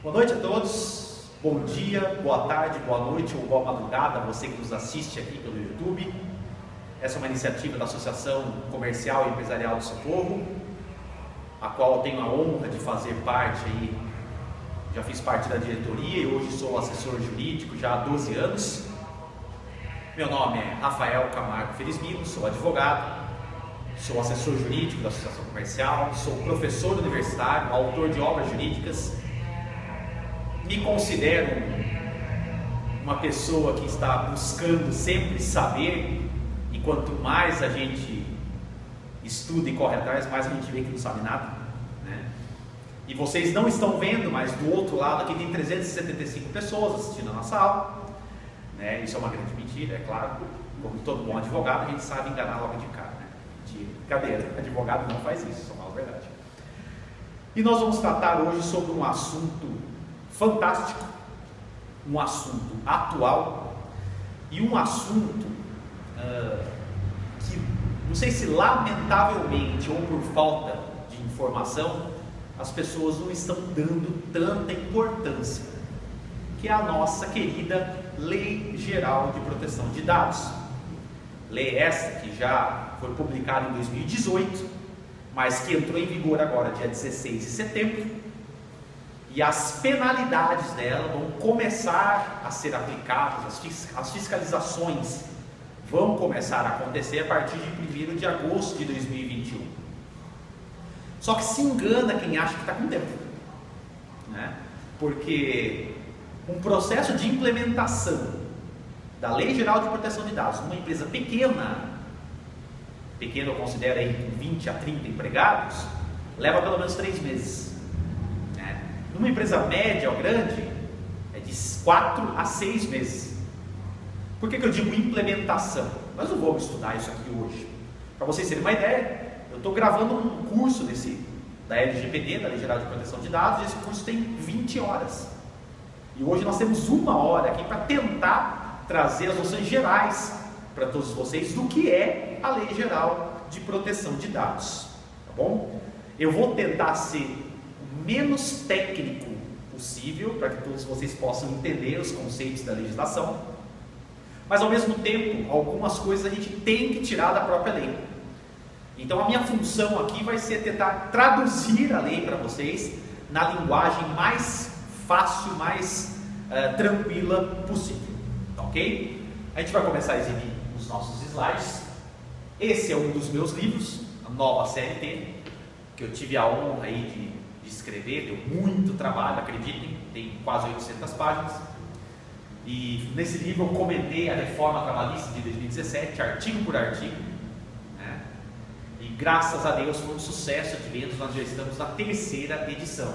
Boa noite a todos, bom dia, boa tarde, boa noite ou boa madrugada, você que nos assiste aqui pelo YouTube. Essa é uma iniciativa da Associação Comercial e Empresarial do Socorro, a qual eu tenho a honra de fazer parte aí. Já fiz parte da diretoria e hoje sou assessor jurídico já há 12 anos. Meu nome é Rafael Camargo Felismino, sou advogado, sou assessor jurídico da Associação Comercial, sou professor universitário, autor de obras jurídicas. Me considero uma pessoa que está buscando sempre saber, e quanto mais a gente estuda e corre atrás, mais a gente vê que não sabe nada, né? E vocês não estão vendo, mas do outro lado aqui tem 375 pessoas assistindo a nossa aula, né? Isso é uma grande mentira, é claro. Como todo bom advogado, a gente sabe enganar logo de cara, né? Mentira, brincadeira, advogado não faz isso, só fala a verdade. E nós vamos tratar hoje sobre um assunto fantástico, um assunto atual e um assunto que, não sei se lamentavelmente ou por falta de informação, as pessoas não estão dando tanta importância, que é a nossa querida Lei Geral de Proteção de Dados. Lei essa que já foi publicada em 2018, mas que entrou em vigor agora dia 16 de setembro, e as penalidades dela vão começar a ser aplicadas, as fiscalizações vão começar a acontecer a partir de 1º de agosto de 2021. Só que se engana quem acha que está com tempo, né? Porque um processo de implementação da Lei Geral de Proteção de Dados numa empresa pequena eu considero aí 20 a 30 empregados, leva pelo menos 3 meses. Numa empresa média ou grande, é de 4 a 6 meses. Por que eu digo implementação? Nós não vamos estudar isso aqui hoje. Para vocês terem uma ideia, eu estou gravando um curso da LGPD, da Lei Geral de Proteção de Dados, e esse curso tem 20 horas. E hoje nós temos 1 hora aqui para tentar trazer as noções gerais para todos vocês do que é a Lei Geral de Proteção de Dados. Tá bom? Eu vou tentar ser menos técnico possível, para que todos vocês possam entender os conceitos da legislação, mas ao mesmo tempo, algumas coisas a gente tem que tirar da própria lei. Então a minha função aqui vai ser tentar traduzir a lei para vocês na linguagem mais fácil, mais tranquila possível, ok? A gente vai começar a exibir os nossos slides. Esse é um dos meus livros, a Nova CLT, que eu tive a honra aí de escrever, deu muito trabalho, acreditem, tem quase 800 páginas, e nesse livro eu comentei a reforma trabalhista de 2017, artigo por artigo, né? E graças a Deus foi um sucesso de vendas, nós já estamos na 3ª edição.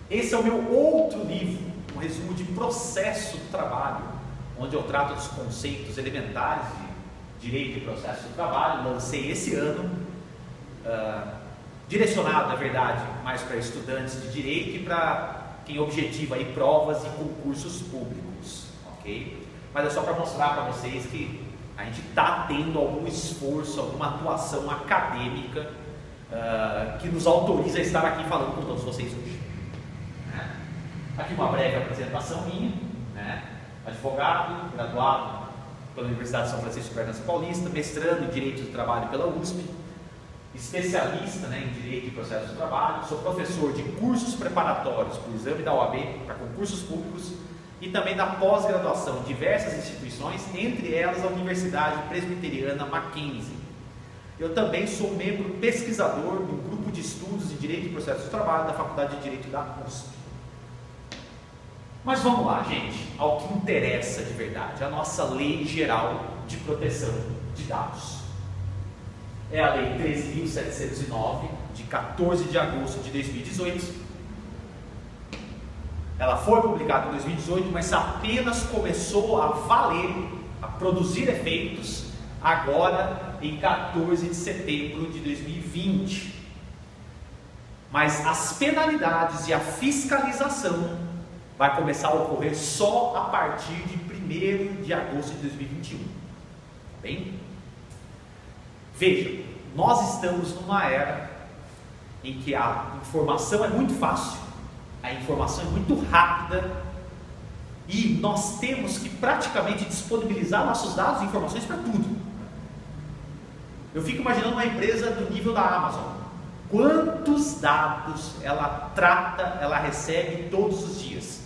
Esse é o meu outro livro, um resumo de processo do trabalho, onde eu trato dos conceitos elementares de direito e processo do trabalho. Lancei esse ano, direcionado, na verdade, mais para estudantes de direito e para quem objetiva aí provas e concursos públicos, ok? Mas é só para mostrar para vocês que a gente está tendo algum esforço, alguma atuação acadêmica que nos autoriza a estar aqui falando com todos vocês hoje, né? Aqui uma breve apresentação minha, né? Advogado, graduado pela Universidade de São Francisco Bernardo Paulista, mestrando em Direito do Trabalho pela USP, especialista, né, em Direito e Processo do Trabalho, sou professor de cursos preparatórios para o exame da OAB, para concursos públicos, e também da pós-graduação em diversas instituições, entre elas a Universidade Presbiteriana Mackenzie. Eu também sou membro pesquisador do grupo de estudos de Direito e Processo do Trabalho da Faculdade de Direito da USP. Mas vamos lá, gente, ao que interessa de verdade, a nossa Lei Geral de Proteção de Dados. É a Lei 13.709, de 14 de agosto de 2018. Ela foi publicada em 2018, mas apenas começou a valer, a produzir efeitos, agora em 14 de setembro de 2020. Mas as penalidades e a fiscalização vai começar a ocorrer só a partir de 1º de agosto de 2021. Tá bem? Veja, nós estamos numa era em que a informação é muito fácil, a informação é muito rápida e nós temos que praticamente disponibilizar nossos dados e informações para tudo. Eu fico imaginando uma empresa do nível da Amazon. Quantos dados ela trata, ela recebe todos os dias?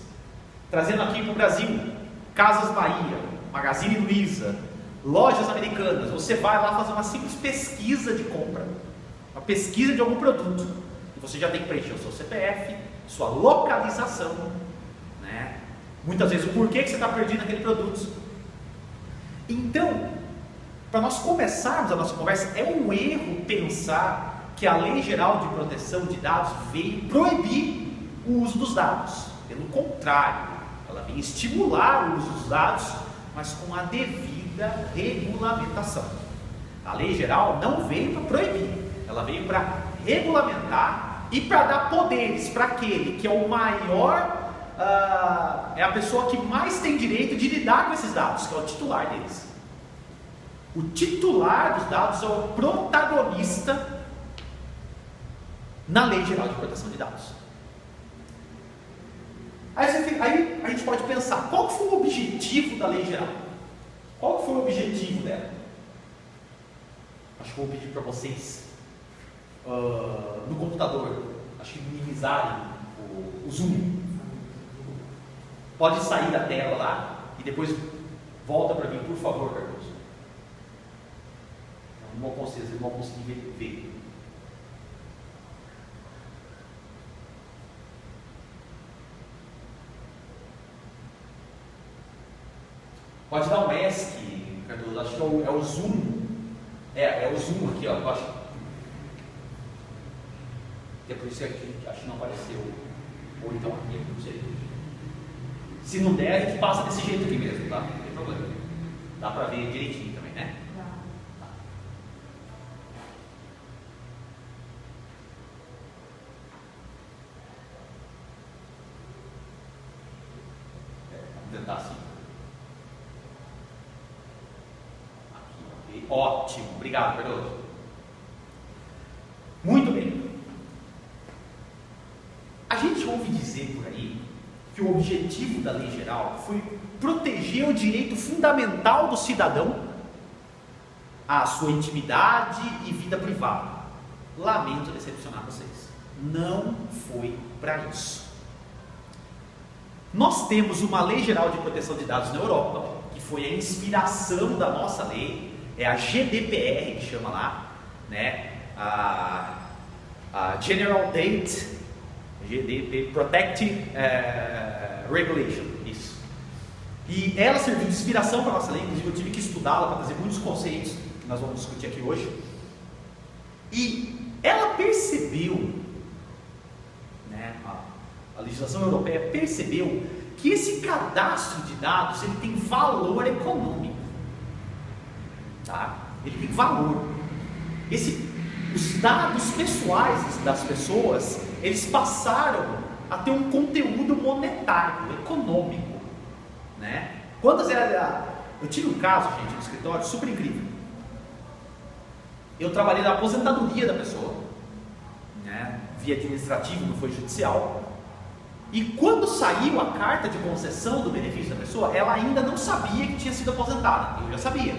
Trazendo aqui para o Brasil, Casas Bahia, Magazine Luiza, lojas americanas. Você vai lá fazer uma simples pesquisa de compra, uma pesquisa de algum produto, e você já tem que preencher o seu CPF, sua localização, né? Muitas vezes o porquê que você está perdido naquele produto. Então, para nós começarmos a nossa conversa, é um erro pensar que a Lei Geral de Proteção de Dados veio proibir o uso dos dados. Pelo contrário, ela vem estimular o uso dos dados, mas com a devida regulamentação. A Lei Geral não veio para proibir, ela veio para regulamentar e para dar poderes para aquele que é o maior, é a pessoa que mais tem direito de lidar com esses dados, que é o titular deles. O titular dos dados é o protagonista na Lei Geral de Proteção de Dados. Aí a gente pode pensar, qual foi o objetivo da Lei Geral? Qual foi o objetivo dela? Acho que vou pedir para vocês, no computador, acho que minimizarem o zoom. Pode sair da tela lá e depois volta para mim, por favor, Cardoso. Não vão conseguir ver. Pode dar um ESC, Cardoso, acho que é o zoom. É o zoom aqui, ó. Eu acho. É por isso que acho que não apareceu. Ou então aqui, não sei. Se não der, a gente passa desse jeito aqui mesmo, tá? Não tem problema. Dá pra ver direitinho também, né? Tá. Vamos tentar assim. Aqui, ok. Ótimo, obrigado, Cardoso. Muito bem. A gente ouve dizer por aí que o objetivo da Lei Geral foi proteger o direito fundamental do cidadão à sua intimidade e vida privada. Lamento decepcionar vocês. Não foi para isso. Nós temos uma Lei Geral de Proteção de Dados na Europa, que foi a inspiração da nossa lei, é a GDPR que chama lá, né? A General Data GDP Protecting Regulation, isso. E ela serviu de inspiração para a nossa lei, inclusive eu tive que estudá-la para trazer muitos conceitos que nós vamos discutir aqui hoje. E ela percebeu, né, a legislação europeia percebeu que esse cadastro de dados ele tem valor econômico, tá? Ele tem valor. Os dados pessoais das pessoas, eles passaram a ter um conteúdo monetário, econômico, né? Eu tive um caso, gente, no escritório, super incrível. Eu trabalhei na aposentadoria da pessoa, né? Via administrativo, não foi judicial. E quando saiu a carta de concessão do benefício da pessoa, ela ainda não sabia que tinha sido aposentada. Eu já sabia.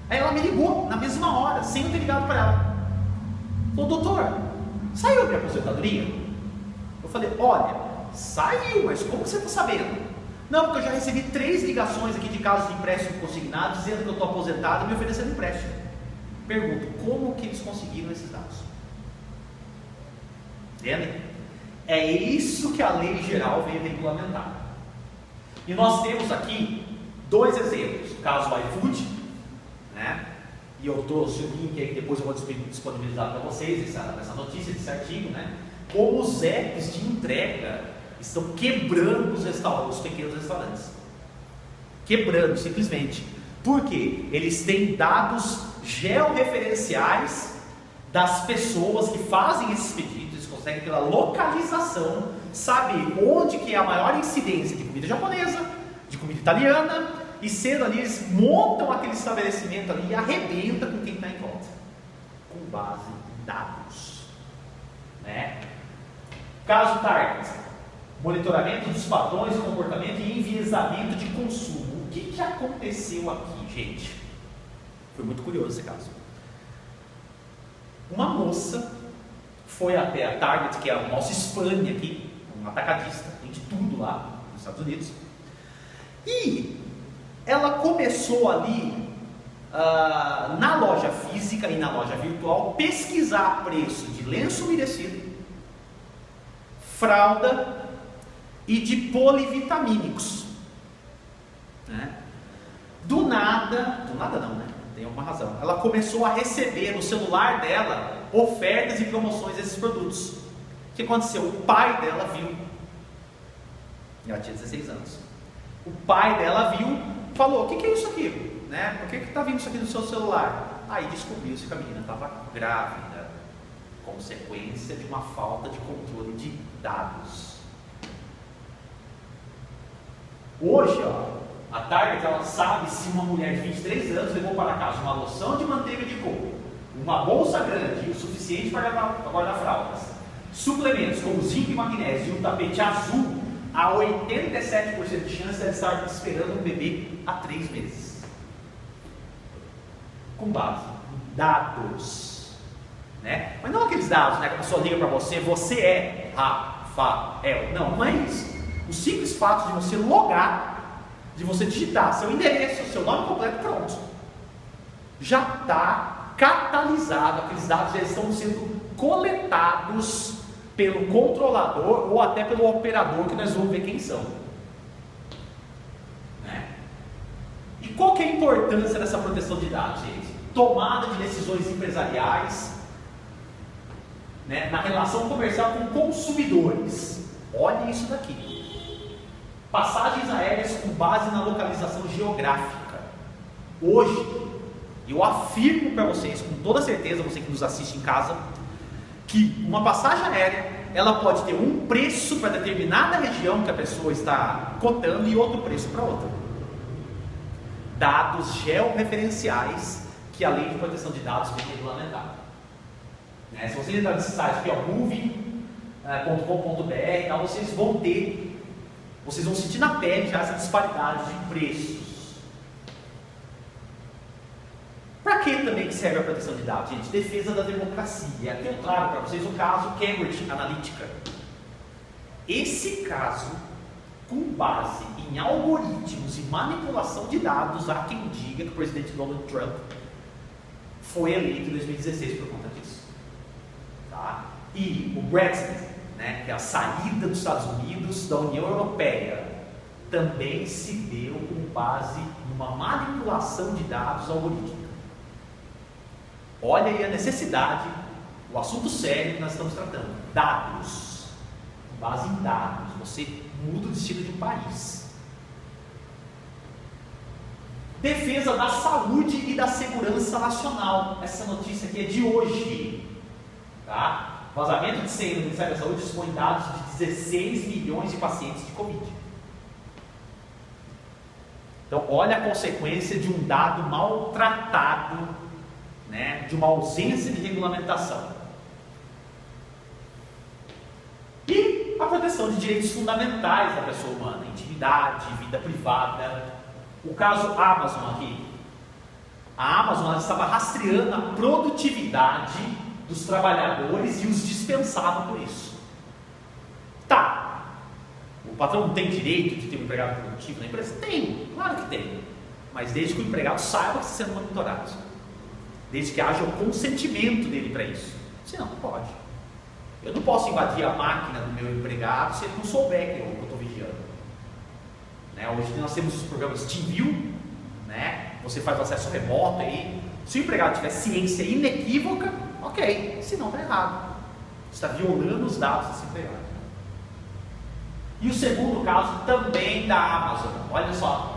Aí ela me ligou na mesma hora, sem eu ter ligado para ela. Falou, doutor, saiu a minha aposentadoria? Eu falei, olha, saiu, mas como você está sabendo? Não, porque eu já recebi 3 ligações aqui de casos de empréstimo consignado, dizendo que eu estou aposentado e me oferecendo empréstimo. Pergunto, como que eles conseguiram esses dados? Entendem? É isso que a Lei Geral veio regulamentar. E nós temos aqui 2 exemplos. O caso do iFood, né? E eu trouxe o link aí que depois eu vou disponibilizar para vocês, essa notícia, esse artigo, né? Como os apps de entrega estão quebrando os pequenos restaurantes. Quebrando, simplesmente. Por quê? Eles têm dados georreferenciais das pessoas que fazem esses pedidos, eles conseguem pela localização saber onde que é a maior incidência de comida japonesa, de comida italiana, e sendo ali, eles montam aquele estabelecimento ali e arrebenta com quem está em volta, com base em dados, né? Caso Target: monitoramento dos padrões de comportamento e enviesamento de consumo. O que aconteceu aqui, gente? Foi muito curioso esse caso. Uma moça foi até a Target, que é o nosso Spani aqui, um atacadista, tem de tudo lá nos Estados Unidos, e ela começou ali, na loja física e na loja virtual, pesquisar preço de lenço umedecido, fralda e de polivitamínicos, né? Do nada não, né? Tem alguma razão. Ela começou a receber no celular dela ofertas e promoções desses produtos. O que aconteceu? O pai dela viu. Ela tinha 16 anos. O pai dela viu, falou: o que é isso aqui? Né? Por que está vindo isso aqui no seu celular? Aí descobriu-se que a menina estava grávida, consequência de uma falta de controle de dados. Hoje, a Target, ela sabe se uma mulher de 23 anos levou para casa uma loção de manteiga de coco, uma bolsa grande o suficiente para guardar fraldas, suplementos como zinco e magnésio e um tapete azul, há 87% de chance de ela estar esperando um bebê há 3 meses. Com base em dados, né? Mas não aqueles dados, né, que a pessoa liga para você, você é Rafael. Não é isso. O simples fato de você logar, de você digitar seu endereço, seu nome completo, pronto. Já está catalisado, aqueles dados já estão sendo coletados pelo controlador ou até pelo operador, que nós vamos ver quem são. Né? E qual que é a importância dessa proteção de dados, gente? Tomada de decisões empresariais, né, na relação comercial com consumidores. Olha isso daqui. Passagens aéreas com base na localização geográfica. Hoje, eu afirmo para vocês, com toda certeza, você que nos assiste em casa, que uma passagem aérea, ela pode ter um preço para determinada região que a pessoa está cotando e outro preço para outra. Dados georreferenciais que a lei de proteção de dados vem regulamentar. Né? Se vocês entrarem nesse site aqui, movie.com.br, vocês vão sentir na pele já essa disparidade de preços. Para que também que serve a proteção de dados, gente? Defesa da democracia. Aqui eu trago para vocês o caso Cambridge Analytica. Esse caso, com base em algoritmos e manipulação de dados, há quem diga que o presidente Donald Trump foi eleito em 2016 por conta disso. Tá? E o Brexit, né, que é a saída dos Estados Unidos da União Europeia, também se deu com base em uma manipulação de dados algorítmica. Olha aí a necessidade, o assunto sério que nós estamos tratando. Dados, com base em dados, você muda o destino de um país. Defesa da saúde e da segurança nacional. Essa notícia aqui é de hoje, tá? Vazamento de senha do Ministério da Saúde expõe dados de 16 milhões de pacientes de Covid. Então, olha a consequência de um dado maltratado, né, de uma ausência de regulamentação. E a proteção de direitos fundamentais da pessoa humana, intimidade, vida privada. O caso Amazon aqui. A Amazon estava rastreando a produtividade dos trabalhadores e os dispensava por isso. Tá, o patrão não tem direito de ter um empregado produtivo na empresa? Tem, claro que tem. Mas desde que o empregado saiba que está sendo monitorado. Desde que haja o consentimento dele para isso. Senão, não pode. Eu não posso invadir a máquina do meu empregado se ele não souber que eu estou vigiando. Né? Hoje nós temos os programas TeamView, né? Você faz o acesso remoto aí. Se o empregado tiver ciência inequívoca, ok, senão está errado. Está violando os dados desse empregado. E o segundo caso também da Amazon. Olha só.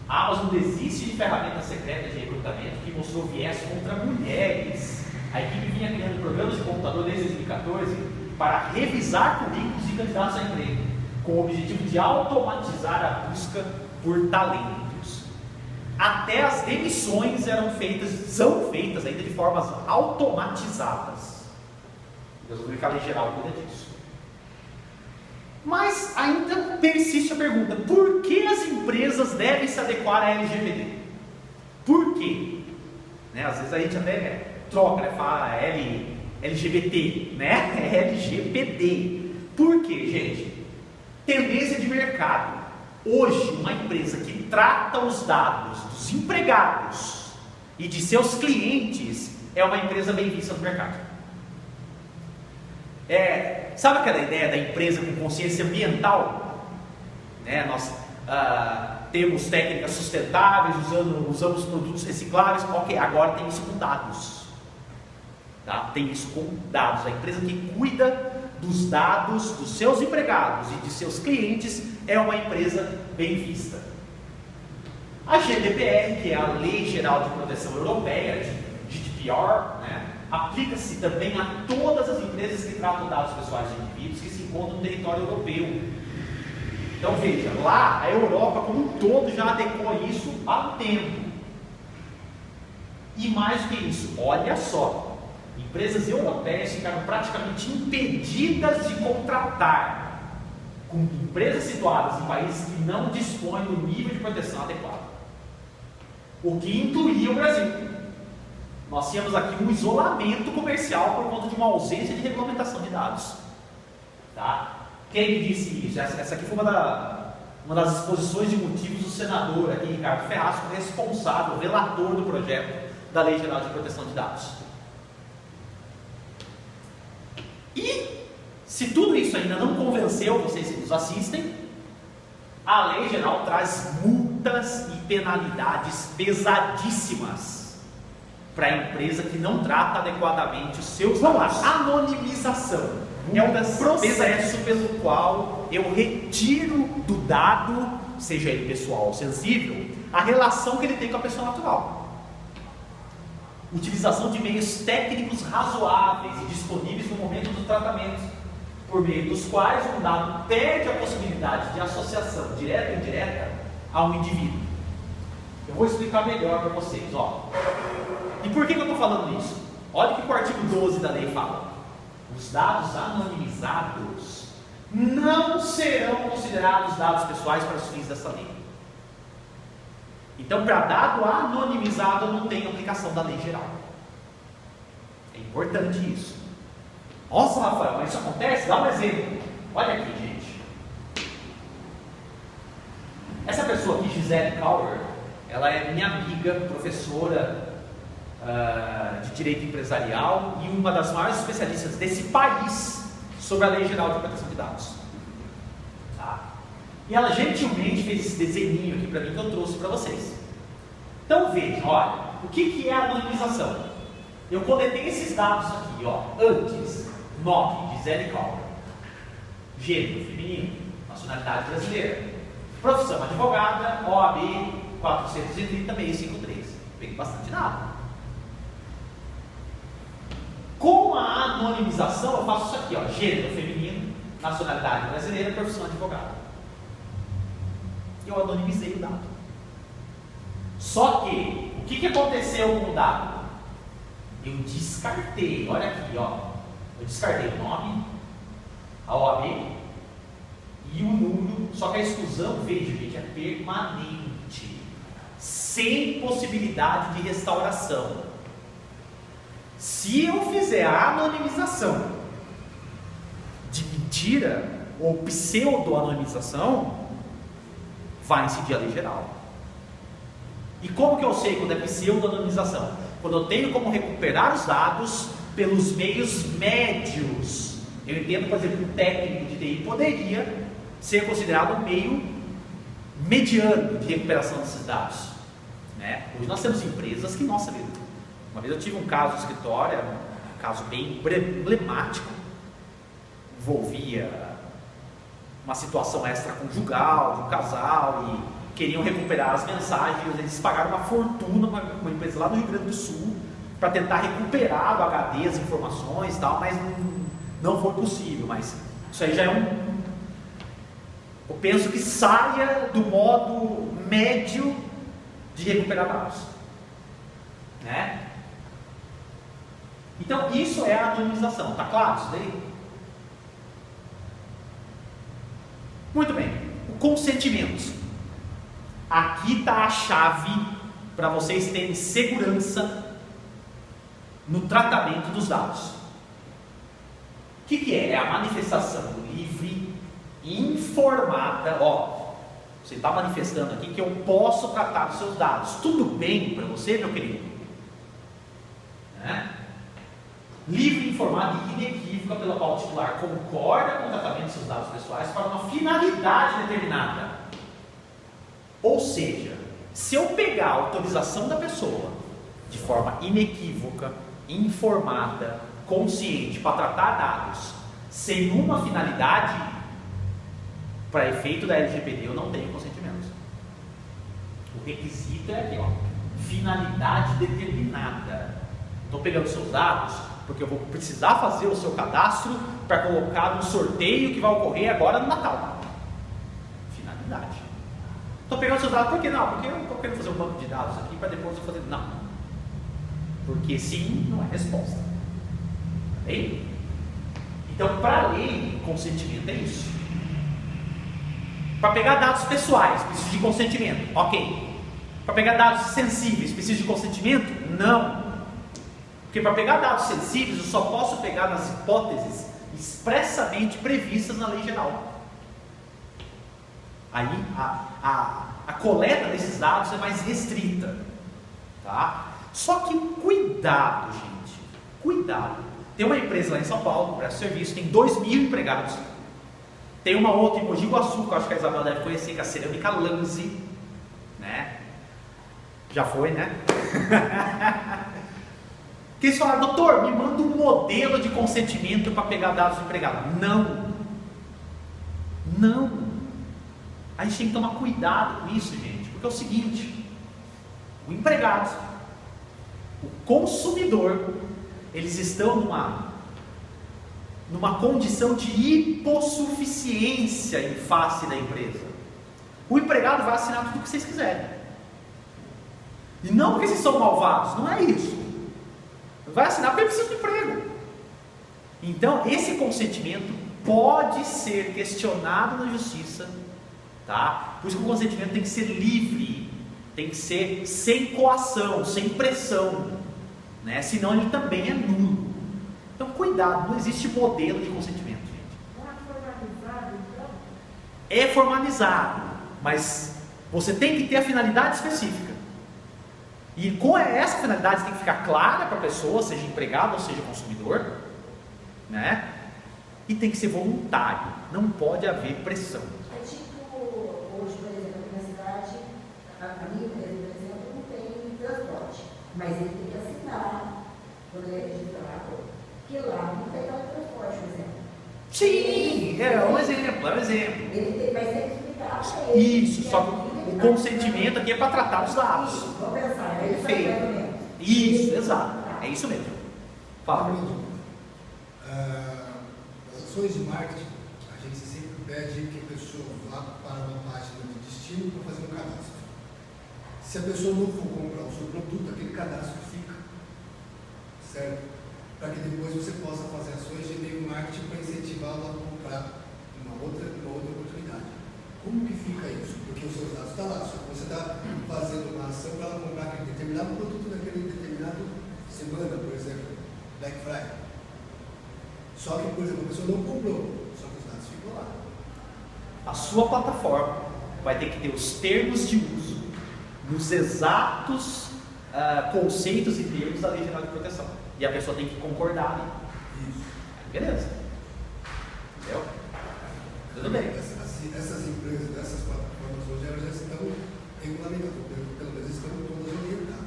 A Amazon desiste de ferramentas secretas de recrutamento que mostrou viés contra mulheres. A equipe vinha criando programas de computador desde 2014 para revisar currículos de candidatos a emprego, com o objetivo de automatizar a busca por talentos. Até as demissões são feitas ainda de formas automatizadas. Deus, a lei geral cuida disso. Mas ainda persiste a pergunta: por que as empresas devem se adequar à LGPD? Por quê? Né? Às vezes a gente até troca, né? Fala LGBT, né? É LGPD. Por quê, gente? Tendência de mercado. Hoje, uma empresa que trata os dados dos empregados e de seus clientes é uma empresa bem vista no mercado. Sabe aquela ideia da empresa com consciência ambiental? Né? Nós temos técnicas sustentáveis, usamos produtos recicláveis. Ok, agora tem isso com dados. Tá? Tem isso com dados. A empresa que cuida dos dados dos seus empregados e de seus clientes é uma empresa bem vista. A GDPR, que é a Lei Geral de Proteção Europeia, GDPR, né, aplica-se também a todas as empresas que tratam dados pessoais de indivíduos que se encontram no território europeu. Então veja, lá a Europa como um todo já adequou isso há tempo. E mais do que isso, olha só, empresas europeias ficaram praticamente impedidas de contratar com empresas situadas em países que não dispõem do nível de proteção adequado. O que incluía o Brasil. Nós tínhamos aqui um isolamento comercial por conta de uma ausência de regulamentação de dados. Tá? Quem me disse isso? Essa aqui foi uma das exposições de motivos do senador aqui, Ricardo Ferraz, responsável, relator do projeto da Lei Geral de Proteção de Dados. E, se tudo isso ainda não convenceu vocês que nos assistem, a Lei Geral traz multas e penalidades pesadíssimas para a empresa que não trata adequadamente os seus dados. Anonimização é um processo pelo qual eu retiro do dado, seja ele pessoal ou sensível, a relação que ele tem com a pessoa natural. Utilização de meios técnicos razoáveis e disponíveis no momento do tratamento, por meio dos quais um dado perde a possibilidade de associação direta ou indireta a um indivíduo. Eu vou explicar melhor para vocês. Ó. E por que eu estou falando isso? Olha o que o artigo 12 da lei fala. Os dados anonimizados não serão considerados dados pessoais para os fins dessa lei. Então, para dado anonimizado, não tem aplicação da lei geral. É importante isso. Nossa, Rafael, mas isso acontece? Dá um exemplo. Olha aqui, gente. Essa pessoa aqui, Gisele Kauer, ela é minha amiga, professora de Direito Empresarial e uma das maiores especialistas desse país sobre a Lei Geral de Proteção de Dados. Tá? E ela gentilmente fez esse desenho aqui para mim que eu trouxe para vocês. Então vejam, olha, o que é a anonimização? Eu coletei esses dados aqui, ó, antes, nome, Gisele Kauer, gênero feminino, nacionalidade brasileira, profissão advogada, OAB 430-653. Peguei bastante dado. Com a anonimização eu faço isso aqui, ó, gênero feminino, nacionalidade brasileira, profissão advogada. Eu anonimizei o dado. Só que, o que aconteceu com o dado? Eu descartei, olha aqui, ó. Eu descartei o nome, a OAB e o número, só que a exclusão, veja, gente, é permanente, sem possibilidade de restauração. Se eu fizer a anonimização de mentira ou pseudo-anonimização, vai incidir a lei geral. E como que eu sei quando é pseudo-anonimização? Quando eu tenho como recuperar os dados pelos meios médios. Eu entendo, por exemplo, que um técnico de TI poderia ser considerado um meio mediano de recuperação desses dados. Né? Hoje nós temos empresas que, nossa vida, uma vez eu tive um caso no escritório, um caso bem emblemático, envolvia uma situação extraconjugal de um casal e queriam recuperar as mensagens. Eles pagaram uma fortuna para uma empresa lá do Rio Grande do Sul para tentar recuperar do HD as informações e tal, mas não foi possível. Mas isso aí já é eu penso que saia do modo médio de recuperar dados, né? Então isso é a anonimização, tá claro isso daí? Muito bem, o consentimento. Aqui está a chave para vocês terem segurança no tratamento dos dados. O que é? É a manifestação livre, informada. Você está manifestando aqui que eu posso tratar dos seus dados. Tudo bem para você, meu querido? Livre, informada e inequívoca, pela qual o titular concorda com o tratamento dos seus dados pessoais para uma finalidade determinada. Ou seja, se eu pegar a autorização da pessoa de forma inequívoca, informada, consciente para tratar dados sem uma finalidade, para efeito da LGPD eu não tenho consentimento. O requisito é aqui, finalidade determinada. Estou pegando seus dados porque eu vou precisar fazer o seu cadastro para colocar no sorteio que vai ocorrer agora no Natal. Finalidade. Estou pegando seus dados por quê? Não, porque eu estou querendo fazer um banco de dados aqui para depois eu fazer. Não. Porque sim não é resposta. Bem? Então, para a lei, consentimento é isso. Para pegar dados pessoais, preciso de consentimento. Ok. Para pegar dados sensíveis, preciso de consentimento? Não. Porque para pegar dados sensíveis, eu só posso pegar nas hipóteses expressamente previstas na lei geral. Aí, a coleta desses dados é mais restrita. Tá? Só que cuidado, gente. Cuidado. Tem uma empresa lá em São Paulo, presta serviço, tem 2.000 empregados. Tem uma outra em Mogi Guaçu, que eu acho que a Isabel deve conhecer, que é a Cerâmica Lanzi, né? Já foi, né? Que eles falaram, doutor, me manda um modelo de consentimento para pegar dados do empregado. Não. A gente tem que tomar cuidado com isso, gente, porque é o seguinte: o empregado, o consumidor, eles estão numa condição de hipossuficiência em face da empresa. O empregado vai assinar tudo o que vocês quiserem. E não porque vocês são malvados, não é isso. Vai assinar porque precisa de emprego. Então, esse consentimento pode ser questionado na justiça, tá? Por isso que o consentimento tem que ser livre, tem que ser sem coação, sem pressão, né? Senão ele também é nulo. Então, cuidado, não existe modelo de consentimento, gente. Não é formalizado, então? É formalizado, mas você tem que ter a finalidade específica. E com essa finalidade tem que ficar clara para a pessoa, seja empregado ou seja consumidor, né? E tem que ser voluntário, não pode haver pressão. É tipo, hoje, por exemplo, aqui na cidade, a minha empresa, por exemplo, não tem transporte, mas ele tem que assinar, quando ele é registrado, que lá não tem transporte, por exemplo. Sim, é um exemplo. Ele tem, mas tem que explicar para ele. Isso, só que o consentimento aqui é para tratar os dados. Isso, vamos pensar, é isso Perfeito. mais ou menos. Isso, exato. É isso mesmo. Fala. Nas ações de marketing, a gente sempre pede que a pessoa vá para uma página de destino para fazer um cadastro. Se a pessoa não for comprar o seu produto, aquele cadastro fica, certo? Para que depois você possa fazer ações de e-mail marketing para incentivá-lo a comprar uma outra oportunidade. Como que fica isso? Porque os seus dados estão lá, só que você está fazendo uma ação para ela comprar aquele determinado produto naquele determinado semana, por exemplo, Black Friday. Só que, por exemplo, a pessoa não comprou, só que os dados ficam lá. A sua plataforma vai ter que ter os termos de uso nos exatos conceitos e termos da Lei Geral de Proteção. E a pessoa tem que concordar ali. Isso. Beleza. Entendeu? Tudo bem. Essas empresas, essas plataformas hoje, elas já estão regulamentadas, pelo menos estão todas orientadas.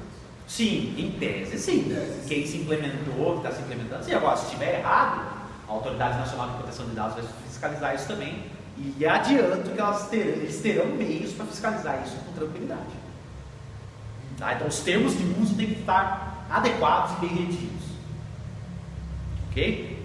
Sim, em tese sim. Quem se implementou, que está se implementando, sim. Agora, se estiver errado, a Autoridade Nacional de Proteção de Dados vai fiscalizar isso também. E adianto que eles terão meios para fiscalizar isso com tranquilidade. Tá? Então, os termos de uso têm que estar adequados e bem redigidos. Ok?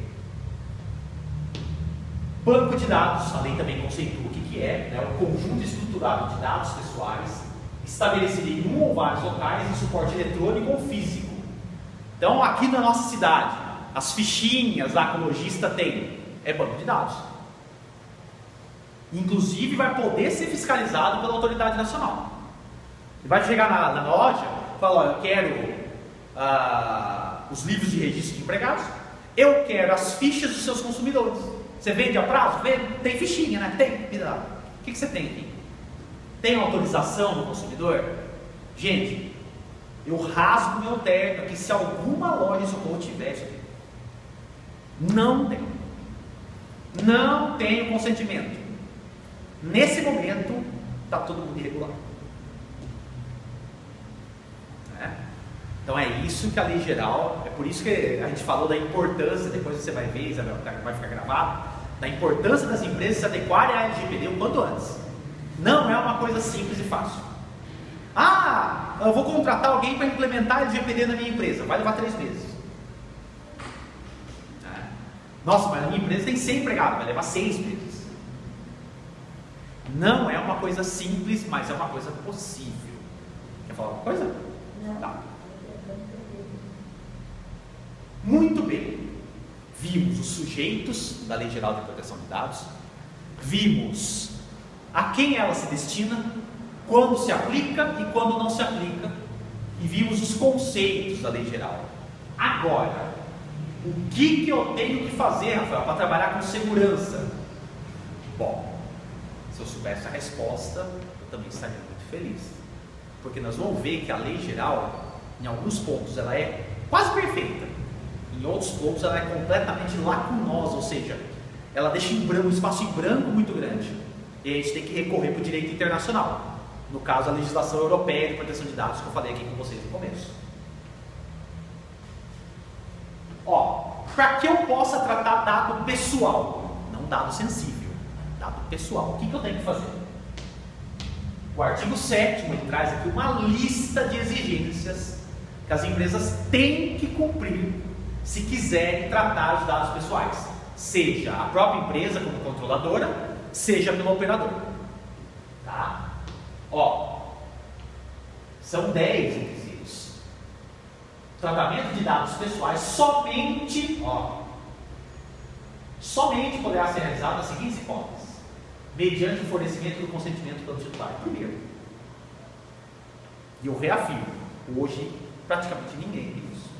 Banco de dados, a lei também conceitua o que é, né? O conjunto estruturado de dados pessoais, estabelecido em um ou vários locais em suporte eletrônico ou físico. Então, aqui na nossa cidade, as fichinhas lá que o lojista tem, é banco de dados. Inclusive vai poder ser fiscalizado pela autoridade nacional. Ele vai chegar na loja e falar, eu quero os livros de registro de empregados, eu quero as fichas dos seus consumidores. Você vende a prazo? Vende? Tem fichinha, né? Tem. O que você tem aqui? Tem autorização do consumidor? Gente, eu rasgo meu terno aqui se alguma loja de socorro tiver isso aqui. Não tem. Não tem o consentimento. Nesse momento, está todo mundo irregular. Então é isso que a lei geral, é por isso que a gente falou da importância, depois você vai ver, Isabel, vai ficar gravado, da importância das empresas se adequarem à LGPD o quanto antes. Não é uma coisa simples e fácil. Eu vou contratar alguém para implementar a LGPD na minha empresa, vai levar 3 meses. Nossa, mas a minha empresa tem 100 empregados, vai levar 6 meses. Não é uma coisa simples, mas é uma coisa possível. Quer falar alguma coisa? Não. Tá. Muito bem. Vimos os sujeitos da Lei Geral de Proteção de Dados, vimos a quem ela se destina, quando se aplica e quando não se aplica, e vimos os conceitos da Lei Geral. Agora, o que eu tenho que fazer, Rafael, para trabalhar com segurança? Bom, se eu soubesse a resposta, eu também estaria muito feliz, porque nós vamos ver que a Lei Geral, em alguns pontos, ela é quase perfeita. Em outros pontos ela é completamente lacunosa, ou seja, ela deixa um espaço em branco muito grande. E a gente tem que recorrer para o direito internacional. No caso, a legislação europeia de proteção de dados, que eu falei aqui com vocês no começo. Para que eu possa tratar dado pessoal, não dado sensível, dado pessoal, o que eu tenho que fazer? O artigo 7º ele traz aqui uma lista de exigências que as empresas têm que cumprir se quiserem tratar os dados pessoais, seja a própria empresa como controladora, seja pelo operador. Tá? São 10 requisitos. Tratamento de dados pessoais somente poderá ser realizado nas seguintes hipóteses: mediante o fornecimento do consentimento pelo titular. Primeiro, e eu reafirmo, hoje praticamente ninguém tem isso.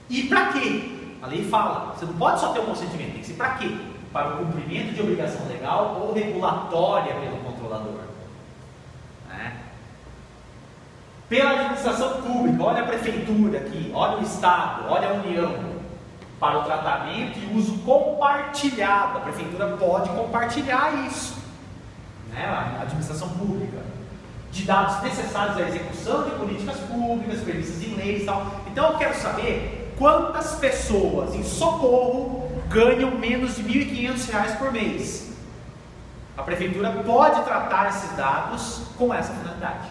E para quê? A lei fala, você não pode só ter um consentimento, tem que ser para quê? Para o cumprimento de obrigação legal ou regulatória pelo controlador. Pela administração pública, olha a prefeitura aqui, olha o Estado, olha a União, para o tratamento e uso compartilhado. A prefeitura pode compartilhar isso, a administração pública, de dados necessários à execução de políticas públicas, previstas em leis e tal. Então eu quero saber quantas pessoas em socorro ganham menos de R$ 1.500 por mês. A prefeitura pode tratar esses dados com essa finalidade.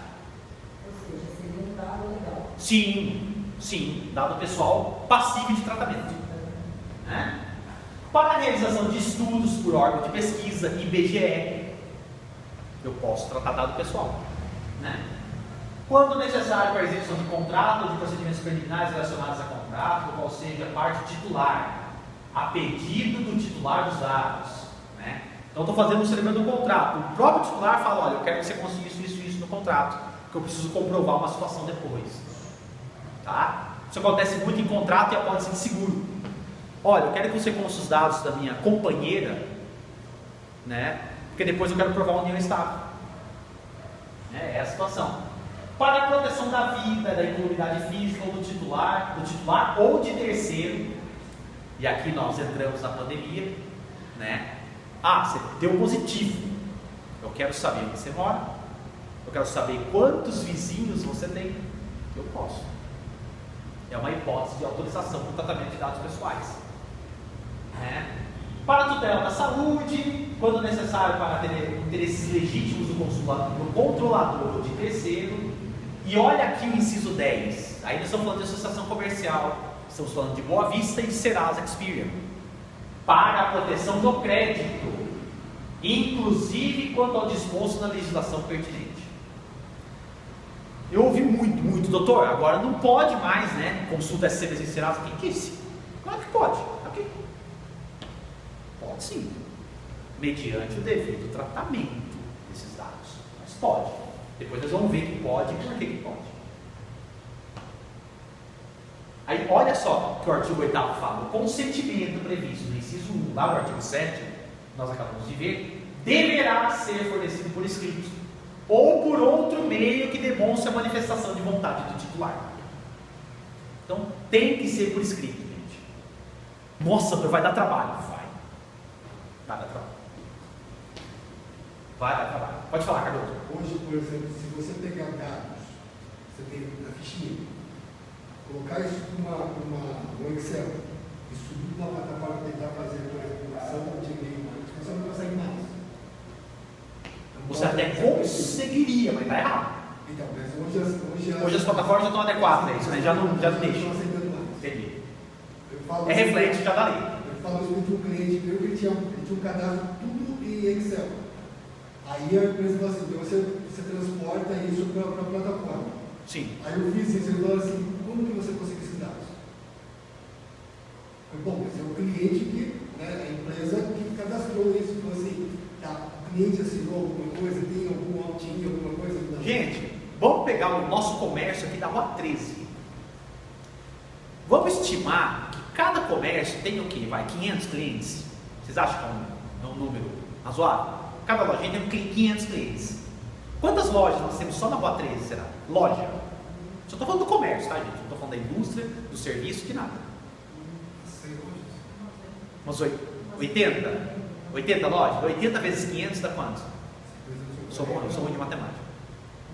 Ou seja, seria um dado legal. Sim, dado pessoal passível de tratamento. Para a realização de estudos por órgão de pesquisa, IBGE, eu posso tratar dado pessoal. Quando necessário para a execução de contrato ou de procedimentos preliminares relacionados a contrato, qual seja a parte titular, a pedido do titular dos dados. Então estou fazendo um celebramento do contrato, o próprio titular fala, olha, eu quero que você consiga isso no contrato, porque eu preciso comprovar uma situação depois. Tá? Isso acontece muito em contrato e apólice de seguro. Olha, eu quero que você conste os dados da minha companheira, porque depois eu quero provar a união estável. É a situação. Para a proteção da vida, da incolumidade física ou do titular ou de terceiro, e aqui nós entramos na pandemia, você deu positivo, eu quero saber onde você mora, eu quero saber quantos vizinhos você tem, eu posso. É uma hipótese de autorização para o tratamento de dados pessoais. Para a tutela da saúde, quando necessário para ter interesses legítimos do controlador ou de terceiro. E olha aqui o inciso 10, aí nós estamos falando de associação comercial, estamos falando de Boa Vista e de Serasa Experian, para a proteção do crédito, inclusive quanto ao disposto na legislação pertinente. Eu ouvi muito, doutor, agora não pode mais, consulta SCVs e Serasa, quem disse? Claro que pode, aqui. Pode sim. mediante o devido tratamento desses dados. Mas pode. Depois nós vamos ver que pode e por que pode. Aí olha só o que o artigo 8º fala. O consentimento previsto no inciso 1, lá no artigo 7, nós acabamos de ver, deverá ser fornecido por escrito ou por outro meio que demonstre a manifestação de vontade do titular. Então tem que ser por escrito, gente. Nossa, vai dar trabalho. Vai dar trabalho. Vai dar trabalho. Pode falar, Cardoso. Hoje, por exemplo, se você pegar dados, você tem na fichinha, colocar isso no Excel e subir na plataforma para tentar fazer a correção de e-mail, você não consegue mais. Você até conseguiria, mas está errado. Então, mas hoje as plataformas já estão adequadas a isso, né? Já não deixam. Aceitando mais. Entendi. É reflexo já da lei. Eu falo isso de um cliente meu que ele tinha um cadastro tudo em Excel. Aí a empresa falou assim, então você transporta isso para a plataforma. Sim. Aí eu fiz isso, ele falou assim, como que você conseguiu esses dados? Eu falei, bom, mas é o cliente que, né, a empresa que cadastrou isso. Falou assim, tá, o cliente assinou alguma coisa, tem algum opt-in, alguma coisa? Não. Gente, vamos pegar o nosso comércio aqui da Rua 13. Vamos estimar que cada comércio tem o quê? 500 clientes. Vocês acham que é um número razoável? Cada lojinha tem 500 clientes. Quantas lojas nós temos só na Rua 13, será? Loja. Só estou falando do comércio, tá, gente? Não estou falando da indústria, do serviço, de nada. Umas 80? 80 lojas? 80 vezes 500 dá quanto? Eu sou ruim de matemática.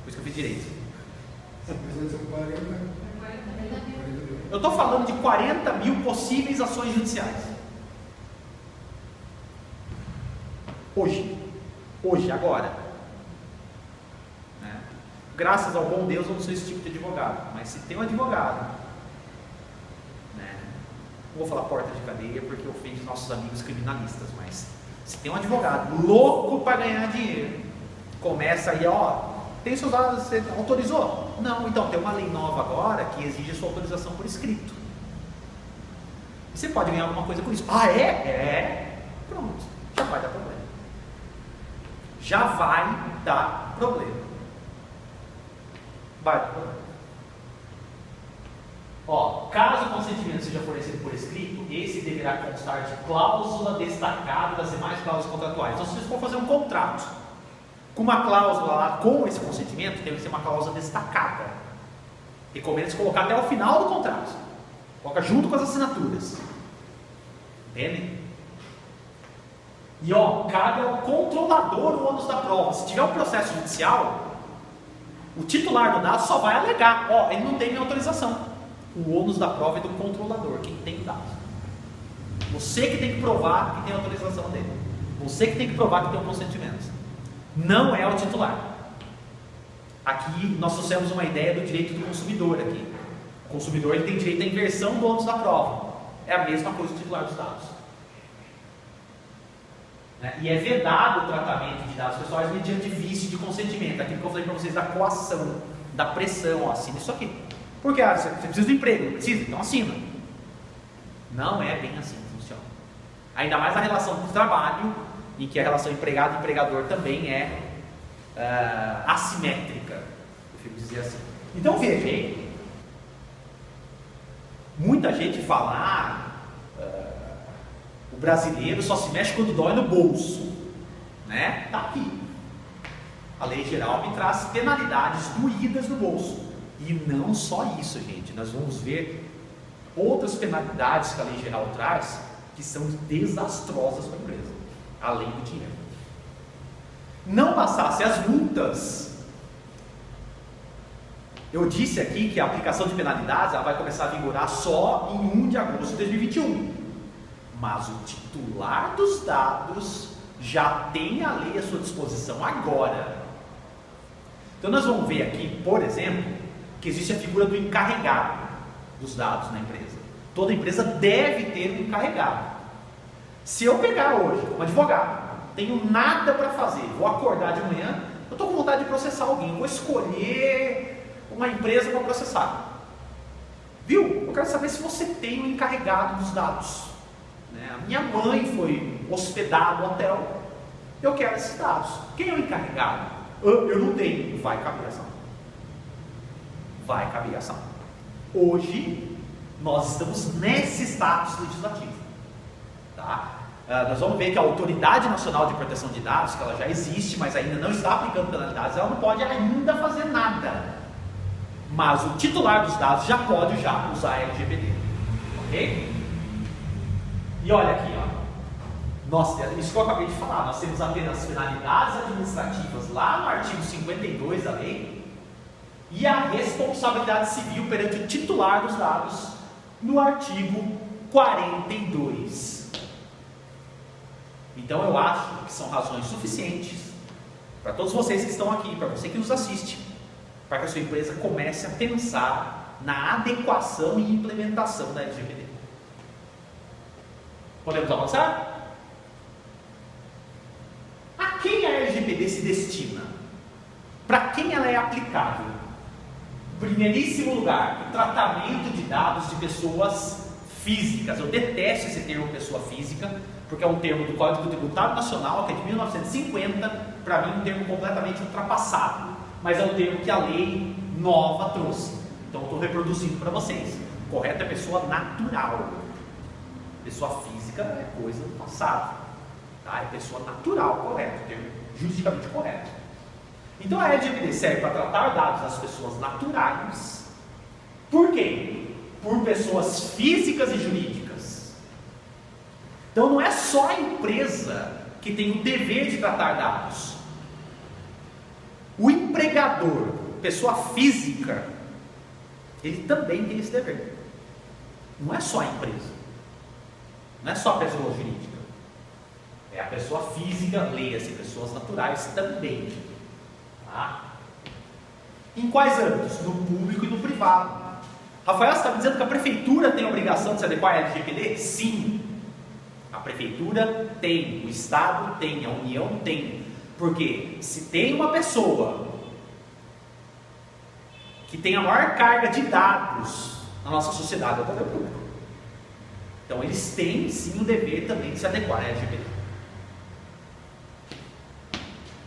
Por isso que eu fiz direito. Eu estou falando de 40 mil possíveis ações judiciais. Hoje, agora. Né? Graças ao bom Deus eu não sou esse tipo de advogado, mas se tem um advogado, né? Não vou falar porta de cadeia porque ofende nossos amigos criminalistas, mas se tem um advogado louco para ganhar dinheiro, começa aí, ó, tem seus dados, você autorizou? Não, então tem uma lei nova agora que exige sua autorização por escrito. Você pode ganhar alguma coisa com isso. Ah, é? É. Pronto, já vai dar problema. Já vai dar problema. Vai dar problema. Ó, caso o consentimento seja fornecido por escrito, esse deverá constar de cláusula destacada das demais cláusulas contratuais. Então, se vocês for fazer um contrato com uma cláusula lá, com esse consentimento, tem que ser uma cláusula destacada. Recomendo eles colocar até o final do contrato. Coloca junto com as assinaturas. Entendem? E ó, cabe ao controlador o ônus da prova. Se tiver um processo judicial, o titular do dado só vai alegar, ó, ele não tem minha autorização. O ônus da prova é do controlador, quem tem o dado. Você que tem que provar que tem a autorização dele. Você que tem que provar que tem o consentimento. Não é o titular. Aqui nós trouxemos uma ideia do direito do consumidor aqui. O consumidor ele tem direito à inversão do ônus da prova. É a mesma coisa do titular dos dados. E é vedado o tratamento de dados pessoais mediante vício de consentimento. Aquilo que eu falei para vocês da coação, da pressão, ó, assina isso aqui. Porque você precisa de emprego, não precisa? Então assina. Não é bem assim que funciona. Ainda mais a relação de trabalho, em que a relação empregado-empregador também é assimétrica, prefiro dizer assim. Então veja aí, muita gente fala, o brasileiro só se mexe quando dói no bolso, né? Tá aqui. A lei geral me traz penalidades doídas no bolso. E não só isso, gente. Nós vamos ver outras penalidades que a lei geral traz que são desastrosas para a empresa, além do dinheiro. Não bastasse as multas. Eu disse aqui que a aplicação de penalidades ela vai começar a vigorar só em 1 de agosto de 2021. Mas o titular dos dados já tem a lei à sua disposição agora. Então nós vamos ver aqui, por exemplo, que existe a figura do encarregado dos dados na empresa. Toda empresa deve ter um encarregado. Se eu pegar hoje um advogado, não tenho nada para fazer, vou acordar de manhã, eu estou com vontade de processar alguém, vou escolher uma empresa para processar. Viu? Eu quero saber se você tem um encarregado dos dados. A minha mãe foi hospedada no hotel Eu quero esses dados. Quem é o encarregado? Eu não tenho. Vai caber ação. Vai caber ação. Hoje, nós estamos nesse status legislativo. Tá? Nós vamos ver que a Autoridade Nacional de Proteção de Dados, que ela já existe, mas ainda não está aplicando penalidades, ela não pode ainda fazer nada. Mas o titular dos dados já pode usar a LGPD. Ok? E olha aqui, isso que eu acabei de falar, nós temos apenas penalidades administrativas lá no artigo 52 da lei e a responsabilidade civil perante o titular dos dados no artigo 42. Então eu acho que são razões suficientes para todos vocês que estão aqui, para você que nos assiste, para que a sua empresa comece a pensar na adequação e implementação da LGPD. Podemos avançar? A quem a LGPD se destina? Para quem ela é aplicável? Em primeiríssimo lugar, o tratamento de dados de pessoas físicas. Eu detesto esse termo pessoa física, porque é um termo do Código Tributário Nacional, que é de 1950, para mim um termo completamente ultrapassado, mas é um termo que a lei nova trouxe. Então eu estou reproduzindo para vocês. O correto é pessoa natural. Pessoa física é coisa do passado. Tá? É pessoa natural, correto, termo juridicamente correto. Então a LGPD serve para tratar dados das pessoas naturais. Por quê? Por pessoas físicas e jurídicas. Então não é só a empresa que tem o dever de tratar dados. O empregador, pessoa física, ele também tem esse dever. Não é só a empresa. Não é só a pessoa jurídica. É a pessoa física, leia-se, pessoas naturais também. Tá? Em quais âmbitos? No público e no privado. Rafael, você está me dizendo que a prefeitura tem a obrigação de se adequar à LGPD? Sim. A prefeitura tem, o Estado tem, a União tem. Porque se tem uma pessoa que tem a maior carga de dados na nossa sociedade, é o poder público. Então eles têm sim o dever também de se adequar à LGPD.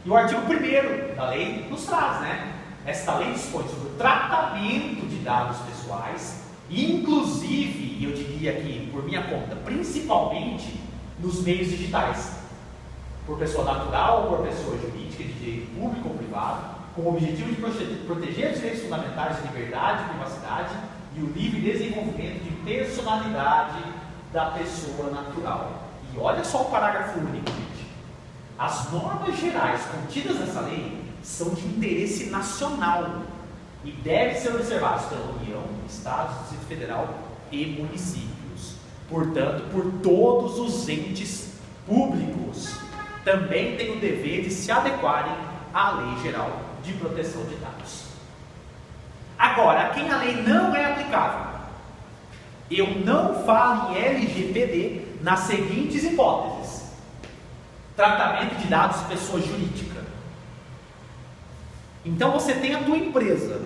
E o artigo 1º da lei nos traz, né? Esta lei dispõe sobre o tratamento de dados pessoais, inclusive, eu diria aqui, por minha conta, principalmente nos meios digitais, por pessoa natural ou por pessoa jurídica, de direito público ou privado, com o objetivo de proteger os direitos fundamentais de liberdade e privacidade e o livre desenvolvimento de personalidade da pessoa natural. E olha só o parágrafo único, gente. As normas gerais contidas nessa lei são de interesse nacional e devem ser observadas pela União, Estados, Distrito Federal e municípios. Portanto, por todos os entes públicos também têm o dever de se adequarem à Lei Geral de Proteção de Dados. Agora, a quem a lei não é aplicável? Eu não falo em LGPD nas seguintes hipóteses: tratamento de dados de pessoa jurídica. Então você tem a tua empresa,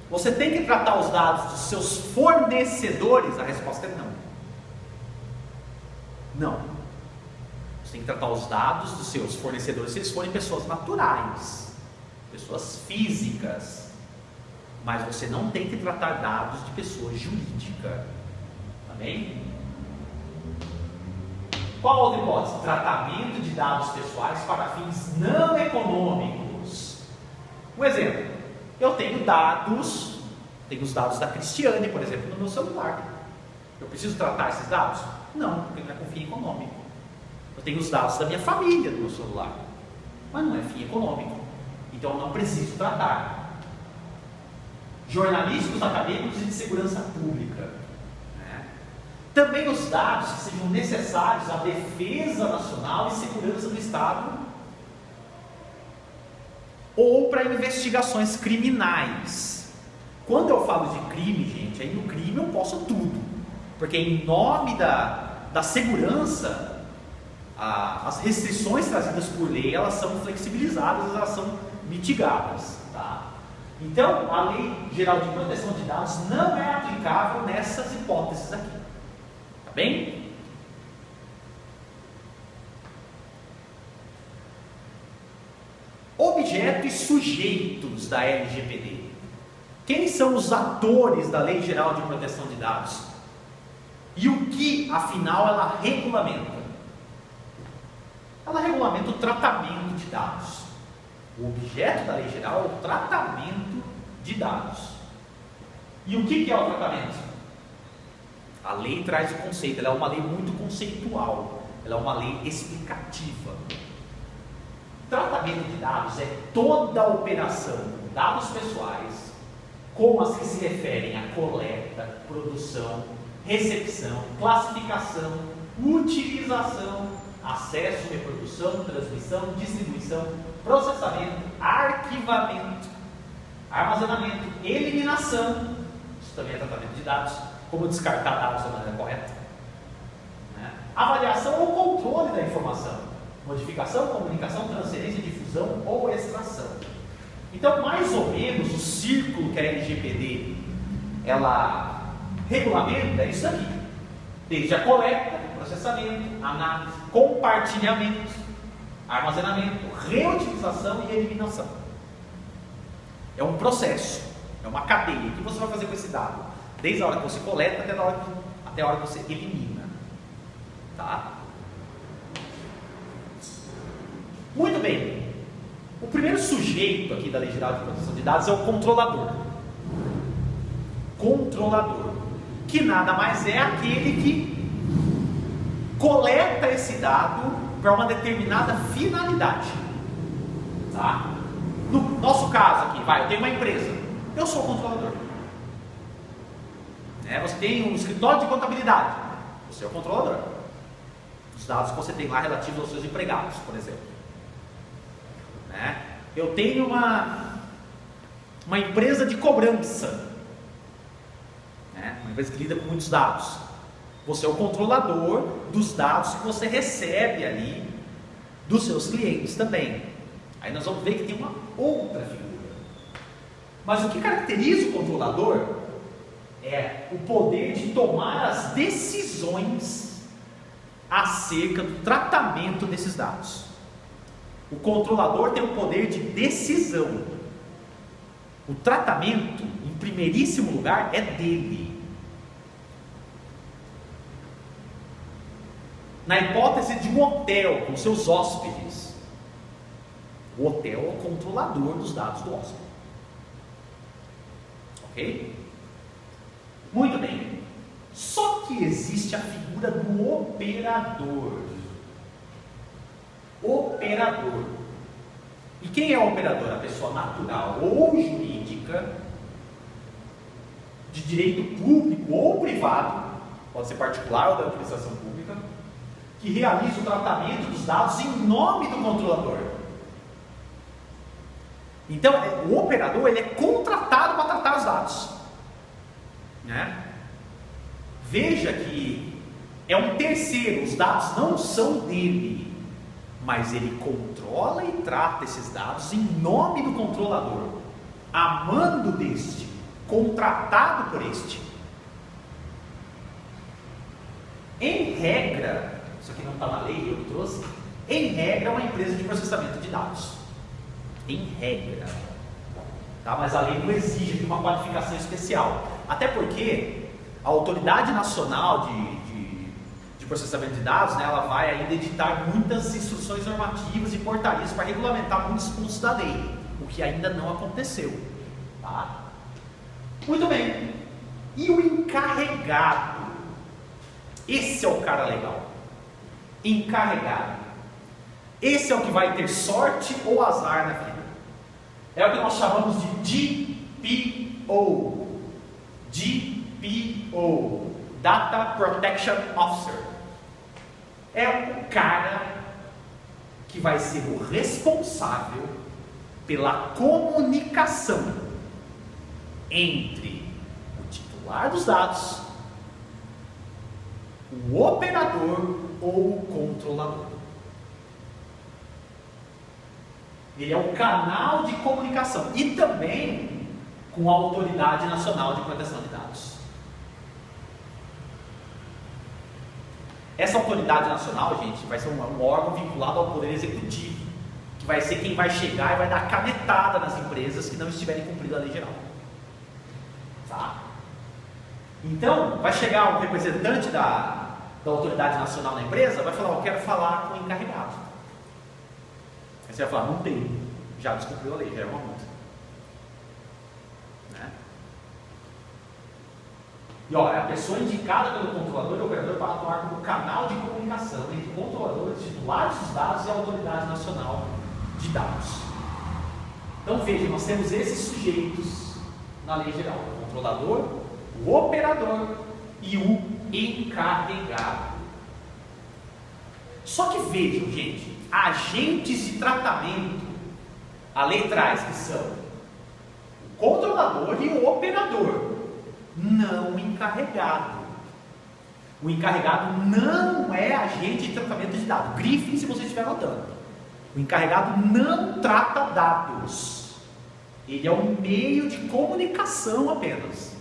você tem que tratar os dados dos seus fornecedores? A resposta é não. Não. Você tem que tratar os dados dos seus fornecedores se eles forem pessoas naturais, pessoas físicas. Mas você não tem que tratar dados de pessoa jurídica. Tá bem? Qual outra hipótese? Tratamento de dados pessoais para fins não econômicos. Um exemplo. Eu tenho os dados da Cristiane, por exemplo, no meu celular. Eu preciso tratar esses dados? Não, porque não é com fim econômico. Eu tenho os dados da minha família no meu celular, mas não é fim econômico. Então eu não preciso tratar. Jornalísticos, acadêmicos e de segurança pública. Também os dados que sejam necessários à defesa nacional e segurança do Estado ou para investigações criminais. Quando eu falo de crime, gente, aí no crime eu posso tudo, porque em nome da segurança, as restrições trazidas por lei, elas são flexibilizadas, elas são mitigadas, tá? Então, a Lei Geral de Proteção de Dados não é aplicável nessas hipóteses aqui. Bem? sujeitos da LGPD? Quem são os atores da Lei Geral de Proteção de Dados? E o que, afinal, ela regulamenta? Ela regulamenta o tratamento de dados. O objeto da Lei Geral é o tratamento de dados. E o que é o tratamento? A lei traz o conceito, ela é uma lei muito conceitual, ela é uma lei explicativa. Tratamento de dados é toda a operação com dados pessoais, como as que se referem à coleta, produção, recepção, classificação, utilização, acesso, reprodução, transmissão, distribuição, processamento, arquivamento, armazenamento, eliminação, isso também é tratamento de dados, como descartar dados da maneira correta, né? Avaliação ou controle da informação, modificação, comunicação, transferência, difusão ou extração. Então, mais ou menos, o círculo que a LGPD ela regulamenta é isso aqui, desde a coleta, processamento, análise, compartilhamento, armazenamento, reutilização e eliminação. É um processo, é uma cadeia. O que você vai fazer com esse dado? Desde a hora que você coleta até a hora que você elimina. Tá? Muito bem. O primeiro sujeito aqui da Lei Geral de Proteção de Dados é o controlador. Controlador. Que nada mais é aquele que coleta esse dado para uma determinada finalidade. Tá? No nosso caso aqui, eu tenho uma empresa. Eu sou o controlador. Você tem um escritório de contabilidade. Você é o controlador. Os dados que você tem lá relativos aos seus empregados, por exemplo. Eu tenho uma empresa de cobrança. Uma empresa que lida com muitos dados. Você é o controlador dos dados que você recebe ali dos seus clientes também. Aí nós vamos ver que tem uma outra figura. Mas o que caracteriza o controlador é o poder de tomar as decisões acerca do tratamento desses dados. O controlador tem o poder de decisão. O tratamento, em primeiríssimo lugar, é dele. Na hipótese de um hotel com seus hóspedes, o hotel é o controlador dos dados do hóspede. Ok? Muito bem. Só que existe a figura do operador. Operador. E quem é o operador? A pessoa natural ou jurídica, de direito público ou privado, pode ser particular ou da administração pública, que realiza o tratamento dos dados em nome do controlador. Então, o operador ele é contratado para tratar os dados. Veja que é um terceiro, os dados não são dele, mas ele controla e trata esses dados em nome do controlador, a mando deste, contratado por este. Em regra, isso aqui não está na lei, eu trouxe, em regra é uma empresa de processamento de dados. Em regra. Tá? Mas a lei não exige uma qualificação especial. Até porque a Autoridade Nacional de Processamento de Dados, ela vai ainda editar muitas instruções normativas e portarias para regulamentar muitos pontos da lei, o que ainda não aconteceu. Tá? Muito bem. E o encarregado? Esse é o cara legal. Encarregado. Esse é o que vai ter sorte ou azar na vida. É o que nós chamamos de DPO. DPO, Data Protection Officer. É o cara que vai ser o responsável pela comunicação entre o titular dos dados, o operador ou o controlador. Ele é o canal de comunicação e também com a Autoridade Nacional de Proteção de Dados. Essa autoridade nacional, gente, vai ser um órgão vinculado ao Poder Executivo, que vai ser quem vai chegar e vai dar canetada nas empresas que não estiverem cumprindo a lei geral. Tá? Então, vai chegar um representante da autoridade nacional na empresa, vai falar, eu quero falar com o encarregado. Aí você vai falar, não tem, já descumpriu a lei, já é uma multa. Né? E olha, a pessoa indicada pelo controlador ou operador para atuar como canal de comunicação entre o controlador, titulares dos dados e a autoridade nacional de dados. Então veja, nós temos esses sujeitos na lei geral: o controlador, o operador e o encarregado. Só que vejam, gente, agentes de tratamento, a lei traz que são o controlador e o operador, não o encarregado. O encarregado não é agente de tratamento de dados. Grifem se você estiver anotando. O encarregado não trata dados. Ele é um meio de comunicação apenas.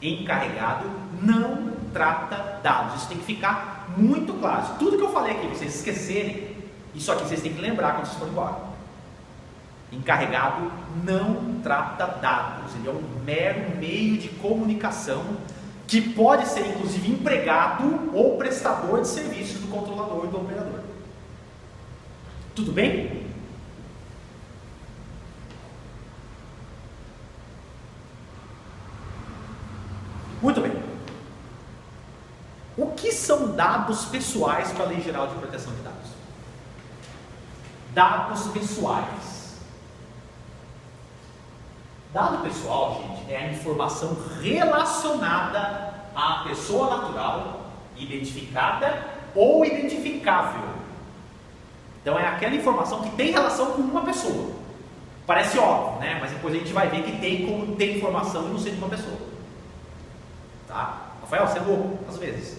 Encarregado não trata dados. Isso tem que ficar muito claro. Se tudo que eu falei aqui vocês esquecerem, isso aqui vocês têm que lembrar quando vocês forem embora. Encarregado não trata dados. Ele é um mero meio de comunicação que pode ser inclusive empregado ou prestador de serviços do controlador e do operador. Tudo bem? Muito bem. O que são dados pessoais para a Lei Geral de Proteção de Dados? Dados pessoais. Dado pessoal, gente, é a informação relacionada à pessoa natural, identificada ou identificável. Então é aquela informação que tem relação com uma pessoa. Parece óbvio, né? Mas depois a gente vai ver que tem como ter informação e não ser de uma pessoa. Tá? Rafael, você é louco, às vezes.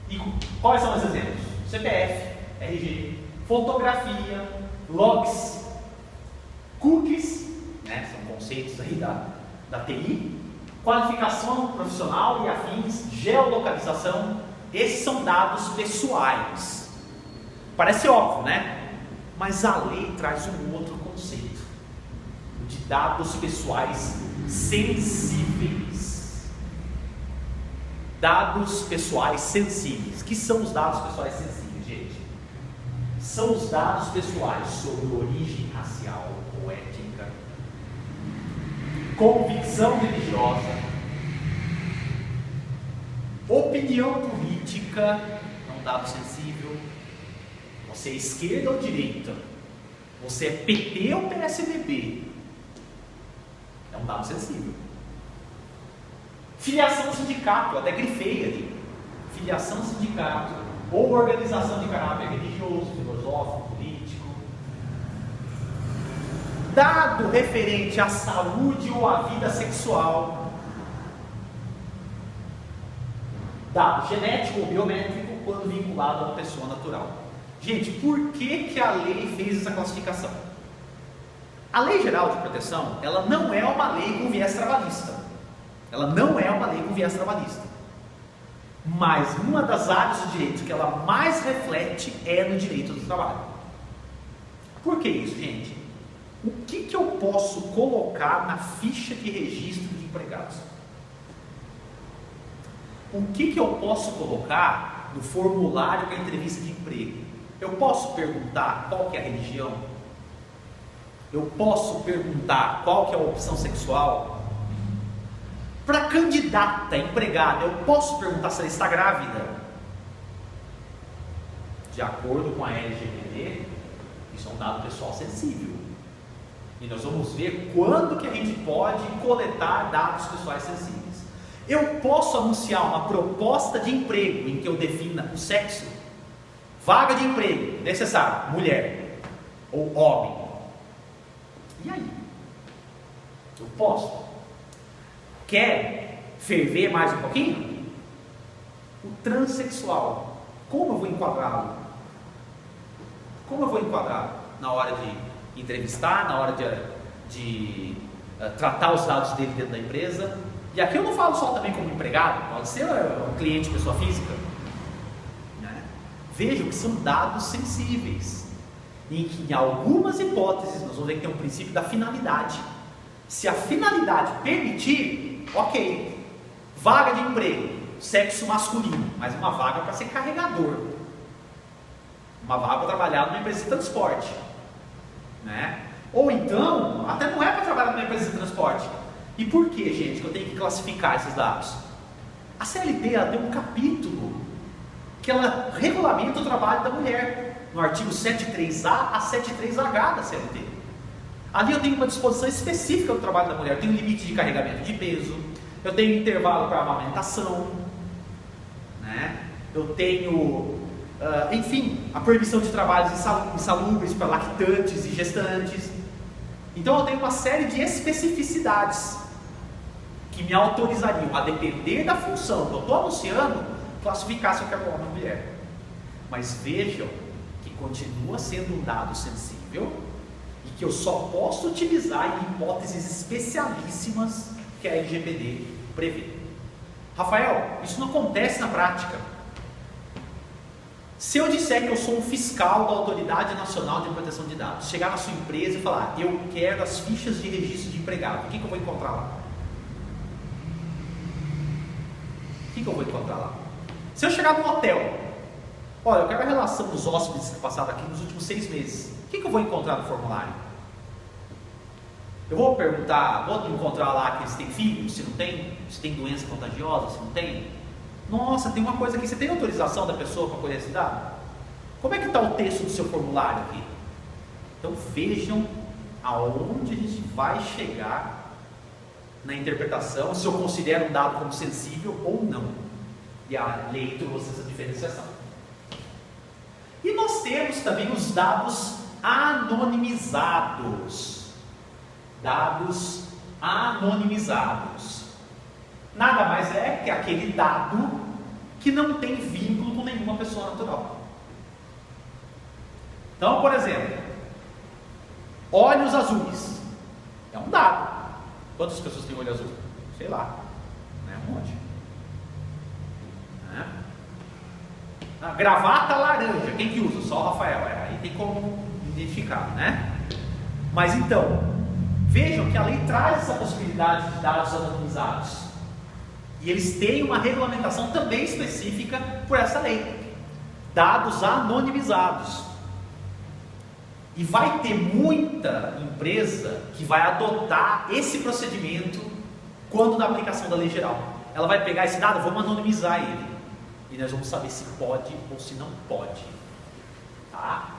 E quais são os exemplos? CPF, RG, fotografia, logs, cookies, né? São conceitos aí da TI, qualificação profissional e afins, geolocalização. Esses são dados pessoais. Parece óbvio, né? Mas a lei traz um outro conceito, o de dados pessoais sensíveis. Dados pessoais sensíveis. O que são os dados pessoais sensíveis, gente? São os dados pessoais sobre origem racial ou étnica, convicção religiosa, opinião política, é um dado sensível. Você é esquerda ou direita? Você é PT ou PSDB? É um dado sensível. Filiação sindicato, eu até grifei ali. Filiação sindicato ou organização de caráter religioso, filosófico, político. Dado referente à saúde ou à vida sexual. Dado genético ou biométrico quando vinculado a uma pessoa natural. Gente, por que a lei fez essa classificação? A Lei Geral de Proteção, ela não é uma lei com viés trabalhista. Ela não é uma lei com viés trabalhista. Mas uma das áreas do direito que ela mais reflete é no direito do trabalho. Por que isso, gente? O que eu posso colocar na ficha de registro de empregados? O que eu posso colocar no formulário para entrevista de emprego? Eu posso perguntar qual que é a religião? Eu posso perguntar qual que é a opção sexual? Para candidata, empregada, eu posso perguntar se ela está grávida? De acordo com a LGPD, isso é um dado pessoal sensível. E nós vamos ver quando que a gente pode coletar dados pessoais sensíveis. Eu posso anunciar uma proposta de emprego em que eu defina o sexo? Vaga de emprego, necessário, mulher ou homem. E aí? Eu posso? Quer ferver mais um pouquinho? O transexual, como eu vou enquadrá-lo? Como eu vou enquadrá-lo na hora de entrevistar, na hora de tratar os dados dele dentro da empresa? E aqui eu não falo só também como empregado, pode ser um cliente, pessoa física. Vejam que são dados sensíveis, em que em algumas hipóteses nós vamos ver que tem um princípio da finalidade. Se a finalidade permitir, ok, vaga de emprego, sexo masculino, mas uma vaga para ser carregador, uma vaga para trabalhar numa empresa de transporte, né? Ou então, até não é para trabalhar numa empresa de transporte. E por que, gente, que eu tenho que classificar esses dados? A CLT ela tem um capítulo que ela regulamenta o trabalho da mulher, no artigo 73A a 73H da CLT. Ali eu tenho uma disposição específica do trabalho da mulher. Eu tenho limite de carregamento de peso, eu tenho intervalo para amamentação, né? Eu tenho, enfim, a proibição de trabalhos insalubres para lactantes e gestantes. Então eu tenho uma série de especificidades que me autorizariam, a depender da função que eu estou anunciando, classificar se eu quero homem ou mulher. Mas vejam que continua sendo um dado sensível e que eu só posso utilizar em hipóteses especialíssimas que a LGPD prevê. Rafael, isso não acontece na prática. Se eu disser que eu sou um fiscal da Autoridade Nacional de Proteção de Dados, chegar na sua empresa e falar, eu quero as fichas de registro de empregado, o que eu vou encontrar lá? O que eu vou encontrar lá? Se eu chegar num hotel, olha, eu quero a relação dos hóspedes que passaram aqui nos últimos 6 meses, o que eu vou encontrar no formulário? Eu vou perguntar, vou encontrar lá que eles têm filhos, se não tem, se tem doença contagiosa, se não tem. Nossa, tem uma coisa aqui, você tem autorização da pessoa para colher esse dado? Como é que está o texto do seu formulário aqui? Então vejam aonde a gente vai chegar na interpretação, se eu considero um dado como sensível ou não. E a lei trouxe essa diferenciação. E nós temos também os dados anonimizados. Dados anonimizados. Nada mais é que aquele dado que não tem vínculo com nenhuma pessoa natural. Então, por exemplo, olhos azuis. É um dado. Quantas pessoas têm olho azul? Sei lá. Né? Um monte. Né? A gravata laranja. Quem que usa? Só o Rafael. Aí tem como identificar, né? Mas então, vejam que a lei traz essa possibilidade de dados anonimizados. E eles têm uma regulamentação também específica por essa lei. Dados anonimizados. E vai ter muita empresa que vai adotar esse procedimento quando na aplicação da lei geral. Ela vai pegar esse dado, vamos anonimizar ele. E nós vamos saber se pode ou se não pode. Tá?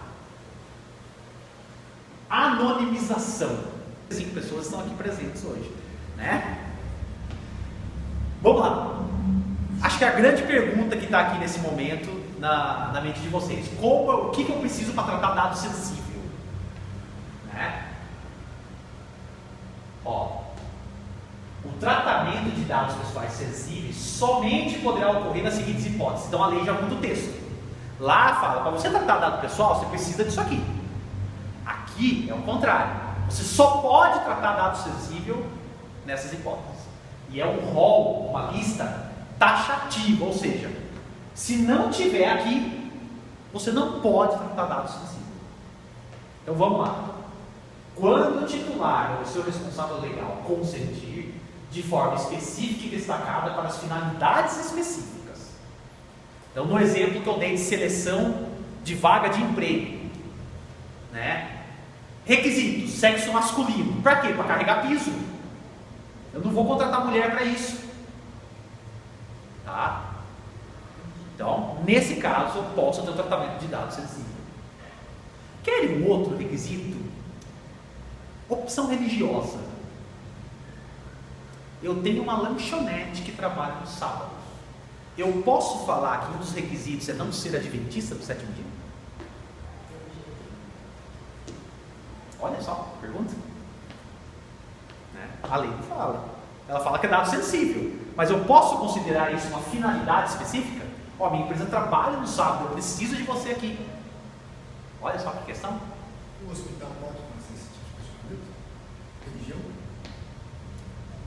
Anonimização. 5 pessoas estão aqui presentes hoje, né? Vamos lá. Acho que a grande pergunta que está aqui nesse momento na mente de vocês: o que eu preciso para tratar dado sensível? Né? Ó, o tratamento de dados pessoais sensíveis somente poderá ocorrer nas seguintes hipóteses. Então a lei já muda o texto. Lá fala, para você tratar dado pessoal, você precisa disso aqui. Aqui é o contrário. Você só pode tratar dado sensível nessas hipóteses. E é um rol, uma lista taxativa, ou seja, se não tiver aqui, você não pode tratar dados sensíveis. Então vamos lá. Quando o titular ou o seu responsável legal consentir de forma específica e destacada para as finalidades específicas. Então, no exemplo que eu dei de seleção de vaga de emprego, né? Requisitos, sexo masculino. Para quê? Para carregar piso. Eu não vou contratar mulher para isso. Tá? Então, nesse caso, eu posso ter um tratamento de dados sensível. Querem um outro requisito? Opção religiosa. Eu tenho uma lanchonete que trabalha no sábado. Eu posso falar que um dos requisitos é não ser adventista do 7º dia? Olha só, pergunta. Né? A lei não fala. Ela fala que é dado sensível. Mas eu posso considerar isso uma finalidade específica? Ó, minha empresa trabalha no sábado, eu preciso de você aqui. Olha só que questão. O hospital pode fazer esse tipo de questionamento? Religião?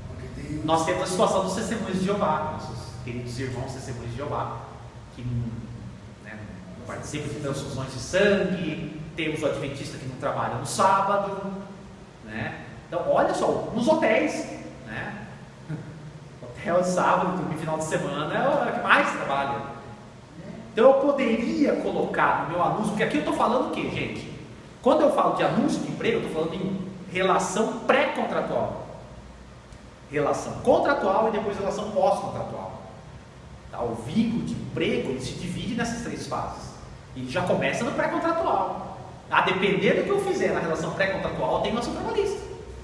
Porque tem... Nós temos a situação dos testemunhos de Jeová, nossos queridos irmãos testemunhos de Jeová, que participo de transfusões de sangue, temos o adventista que não trabalha no sábado, né? Então, olha só, nos hotéis, né? Hotel de sábado, no final de semana é o que mais trabalha. Então, eu poderia colocar no meu anúncio, porque aqui eu estou falando o quê, gente? Quando eu falo de anúncio de emprego, eu estou falando em relação pré-contratual. Relação contratual e depois relação pós-contratual. Tá? O vínculo de emprego ele se divide nessas 3 fases. E já começa no pré-contratual. A depender do que eu fizer na relação pré-contratual, eu tenho ação trabalhista.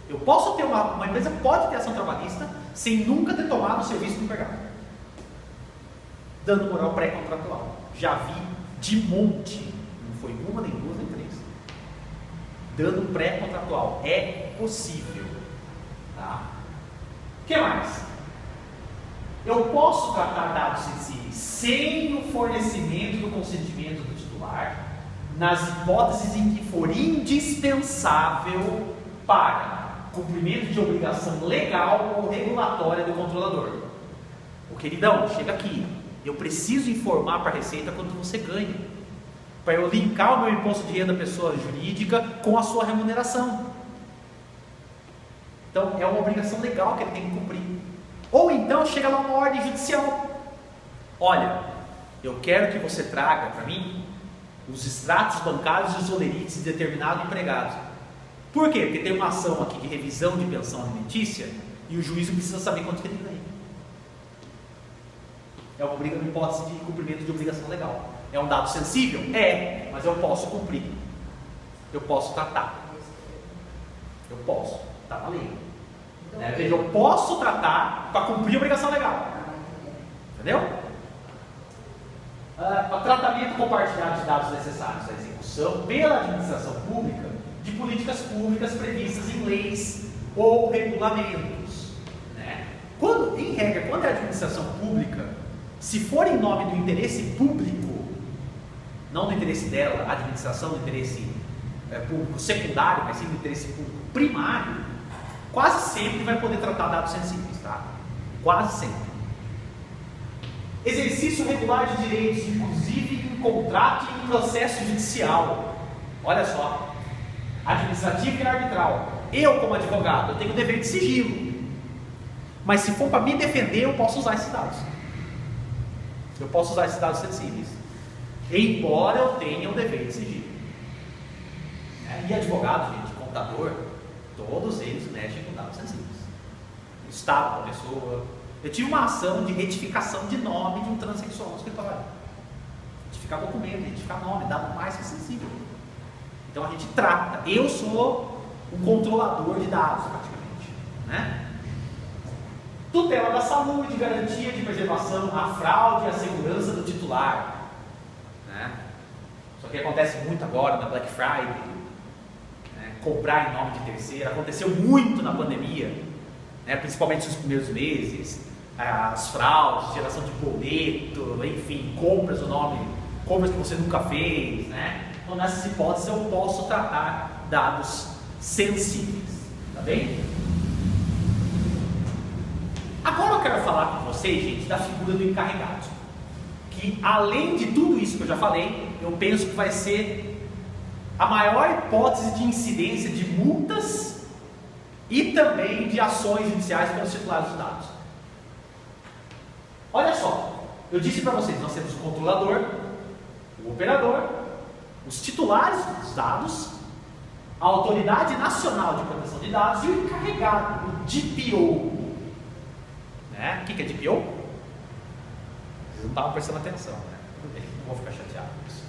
Eu posso ter uma empresa pode ter ação trabalhista sem nunca ter tomado o serviço do empregado. Dando moral pré-contratual. Já vi de monte. Não foi uma, nem 2, nem 3. Dando pré-contratual. É possível. Tá? O que mais? Eu posso tratar dados sensíveis sem o fornecimento do consentimento do titular, nas hipóteses em que for indispensável para cumprimento de obrigação legal ou regulatória do controlador. Ô queridão, chega aqui. Eu preciso informar para a Receita quanto você ganha, para eu linkar o meu imposto de renda pessoa jurídica com a sua remuneração. Então, é uma obrigação legal que ele tem que cumprir. Ou então, chega lá uma ordem judicial. Olha, eu quero que você traga para mim os extratos bancários e os olerites de determinado empregado. Por quê? Porque tem uma ação aqui de revisão de pensão alimentícia e o juízo precisa saber quanto que ele ganha. É uma hipótese de cumprimento de obrigação legal. É um dado sensível? É, mas eu posso cumprir. Eu posso tratar. Eu posso. Está na lei. Veja, eu posso tratar para cumprir a obrigação legal. Entendeu? Tratamento compartilhado de dados necessários à execução pela administração pública de políticas públicas previstas em leis ou regulamentos. Né? Em regra, quando é administração pública, se for em nome do interesse público, não do interesse dela, a administração do interesse público secundário, mas sim do interesse público primário, quase sempre vai poder tratar dados sensíveis, tá? Quase sempre. Exercício regular de direitos, inclusive em contrato e em processo judicial. Olha só. Administrativo e arbitral. Eu, como advogado, eu tenho o dever de sigilo. Mas se for para me defender, eu posso usar esses dados. Eu posso usar esses dados sensíveis. Embora eu tenha o dever de sigilo. E advogado, gente, contador, todos eles mexem com dados sensíveis. O estado da pessoa. Eu tive uma ação de retificação de nome de um transexual no escritório. Retificar documento, retificar nome, dado mais que sensível. Então a gente trata. Eu sou um controlador de dados, praticamente. Né? Tutela da saúde, garantia de preservação, a fraude e a segurança do titular. Né? Isso aqui acontece muito agora na Black Friday. Comprar em nome de terceiro, aconteceu muito na pandemia, né? Principalmente nos primeiros meses, as fraudes, geração de boleto, enfim, compras que você nunca fez, né? Então nessas hipóteses eu posso tratar dados sensíveis, tá bem? Agora eu quero falar com vocês, gente, da figura do encarregado, que além de tudo isso que eu já falei, eu penso que vai ser a maior hipótese de incidência de multas e também de ações judiciais pelos titulares dos dados. Olha só, eu disse para vocês, nós temos o controlador, o operador, os titulares dos dados, a Autoridade Nacional de Proteção de Dados e o encarregado, o DPO. Né? O que é DPO? Vocês não estavam prestando atenção, né? Tudo bem, não vou ficar chateado com isso.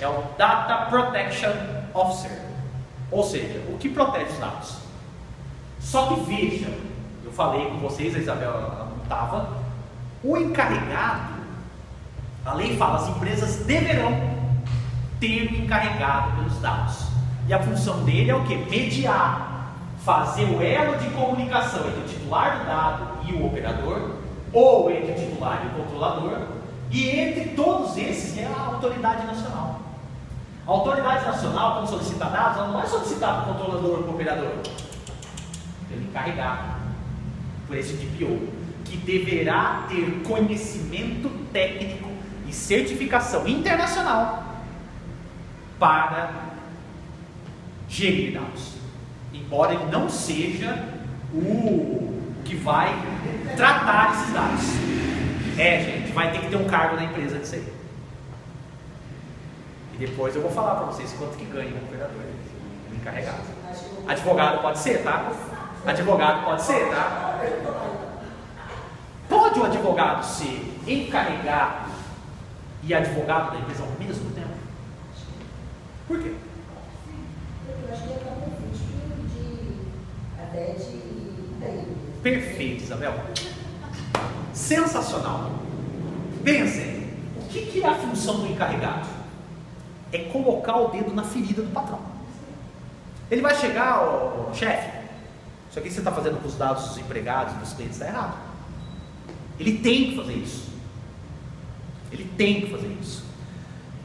É o Data Protection Officer, ou seja, o que protege os dados. Só que veja, eu falei com vocês, a Isabel não estava, o encarregado, a lei fala, as empresas deverão ter um encarregado pelos dados, e a função dele é o que? Mediar, fazer o elo de comunicação entre o titular do dado e o operador, ou entre o titular e o controlador, e entre todos esses é a autoridade nacional. A autoridade nacional, quando solicita dados, ela não é solicitada para o controlador ou para o operador. Ele é encarregado por esse DPO, que deverá ter conhecimento técnico e certificação internacional para gerir dados, embora ele não seja o que vai tratar esses dados. Gente, vai ter que ter um cargo na empresa disso aí. E depois eu vou falar para vocês quanto que ganha um operador encarregado. Advogado pode ser, tá? Advogado pode ser, tá? Pode o advogado ser encarregado e advogado da empresa ao mesmo tempo? Por quê? Eu acho que é um de ADET e TI. Perfeito, Isabel. Sensacional. Pensem, o que é a função do encarregado? É colocar o dedo na ferida do patrão. Ele vai chegar, chefe, isso aqui que você está fazendo com os dados dos empregados, dos clientes, está errado. Ele tem que fazer isso. Ele tem que fazer isso.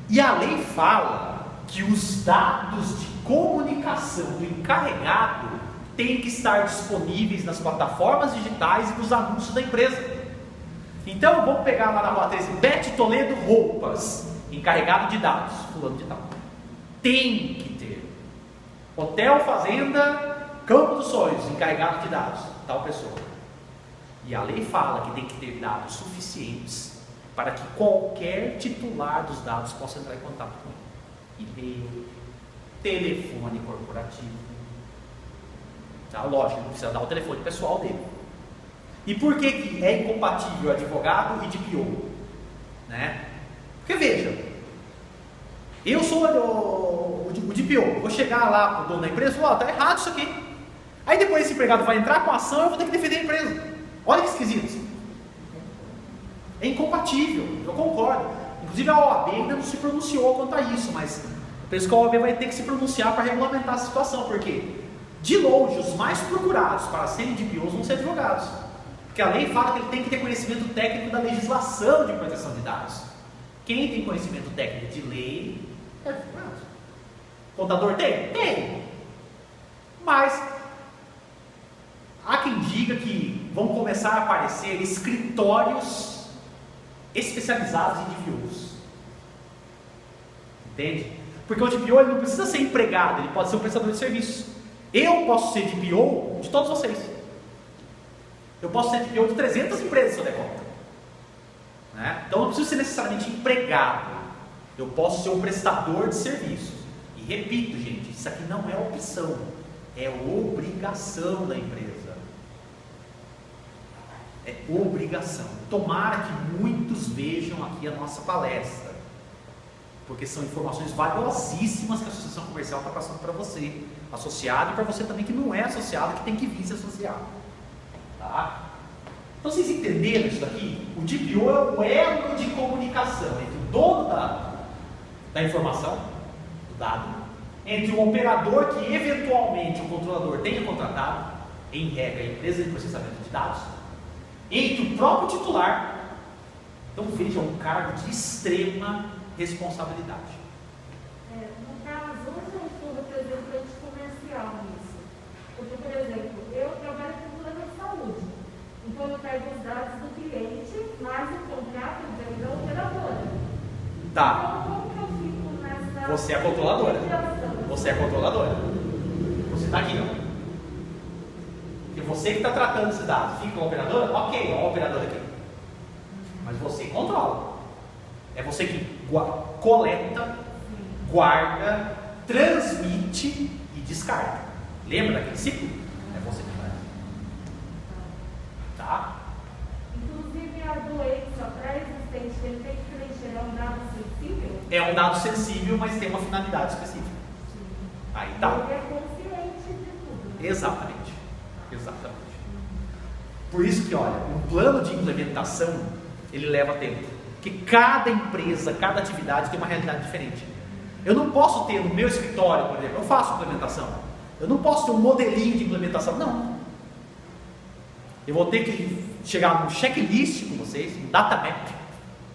E a lei fala que os dados de comunicação do encarregado têm que estar disponíveis nas plataformas digitais e nos anúncios da empresa. Então, vamos pegar lá na rua 13, Bete Toledo Roupas, encarregado de dados, fulano de tal. Tem que ter. Hotel Fazenda Campo dos Sonhos, encarregado de dados, tal pessoa. E a lei fala que tem que ter dados suficientes para que qualquer titular dos dados possa entrar em contato com ele. E-mail, telefone corporativo. Tá? Lógico, não precisa dar o telefone pessoal dele. E por que é incompatível advogado e DPO? Né? Porque veja, eu sou o DPO, vou chegar lá para o dono da empresa e falar, está errado isso aqui. Aí depois esse empregado vai entrar com a ação e eu vou ter que defender a empresa. Olha que esquisito. É incompatível, eu concordo. Inclusive a OAB ainda não se pronunciou quanto a isso, mas eu penso que a OAB vai ter que se pronunciar para regulamentar a situação, porque de longe os mais procurados para serem DPOs vão ser advogados. Porque a lei fala que ele tem que ter conhecimento técnico da legislação de proteção de dados. Quem tem conhecimento técnico de lei é advogado. Contador tem? Tem. Mas há quem diga que vão começar a aparecer escritórios especializados em DPOs. Entende? Porque o DPO ele não precisa ser empregado, ele pode ser um prestador de serviços. Eu posso ser DPO de todos vocês. Eu posso ser DPO de 300 empresas se eu der conta. Né? Então não preciso ser necessariamente empregado. Eu posso ser um prestador de serviços. E repito, gente, isso aqui não é opção, é obrigação da empresa. É obrigação. Tomara que muitos vejam aqui a nossa palestra, porque são informações valiosíssimas que a associação comercial está passando para você, associado, e para você também que não é associado, que tem que vir se associar. Tá? Então vocês entenderam isso daqui? O DPO é o elo de comunicação entre o dono da informação, do dado, entre o operador que eventualmente o controlador tenha contratado, em regra a empresa de processamento de dados, entre o próprio titular. Então veja, um cargo de extrema responsabilidade. No caso, hoje eu sou representante comercial nisso. Porque, por exemplo, eu trabalho com plano de saúde. Então eu pego os dados do cliente, mais o contrato da operadora. Tá. Então como que eu fico nessa... Você é a controladora. Você é a controladora. Você está aqui, ó. E você que está tratando esses dados, fica com a operadora? Ok, ó, a operadora aqui. Mas você controla. É você que coleta, guarda, transmite e descarga. Lembra daquele ciclo? É você que faz. Tá? Inclusive a doença pré-existente que ele tem que preencher é um dado sensível? É um dado sensível, mas tem uma finalidade específica. Aí tá. Ele é consciente de tudo. Exatamente. Exatamente. Por isso que, olha, um plano de implementação, ele leva tempo. Porque cada empresa, cada atividade tem uma realidade diferente. Eu não posso ter no meu escritório, por exemplo, eu faço implementação. Eu não posso ter um modelinho de implementação, não. Eu vou ter que chegar num checklist com vocês, um data map,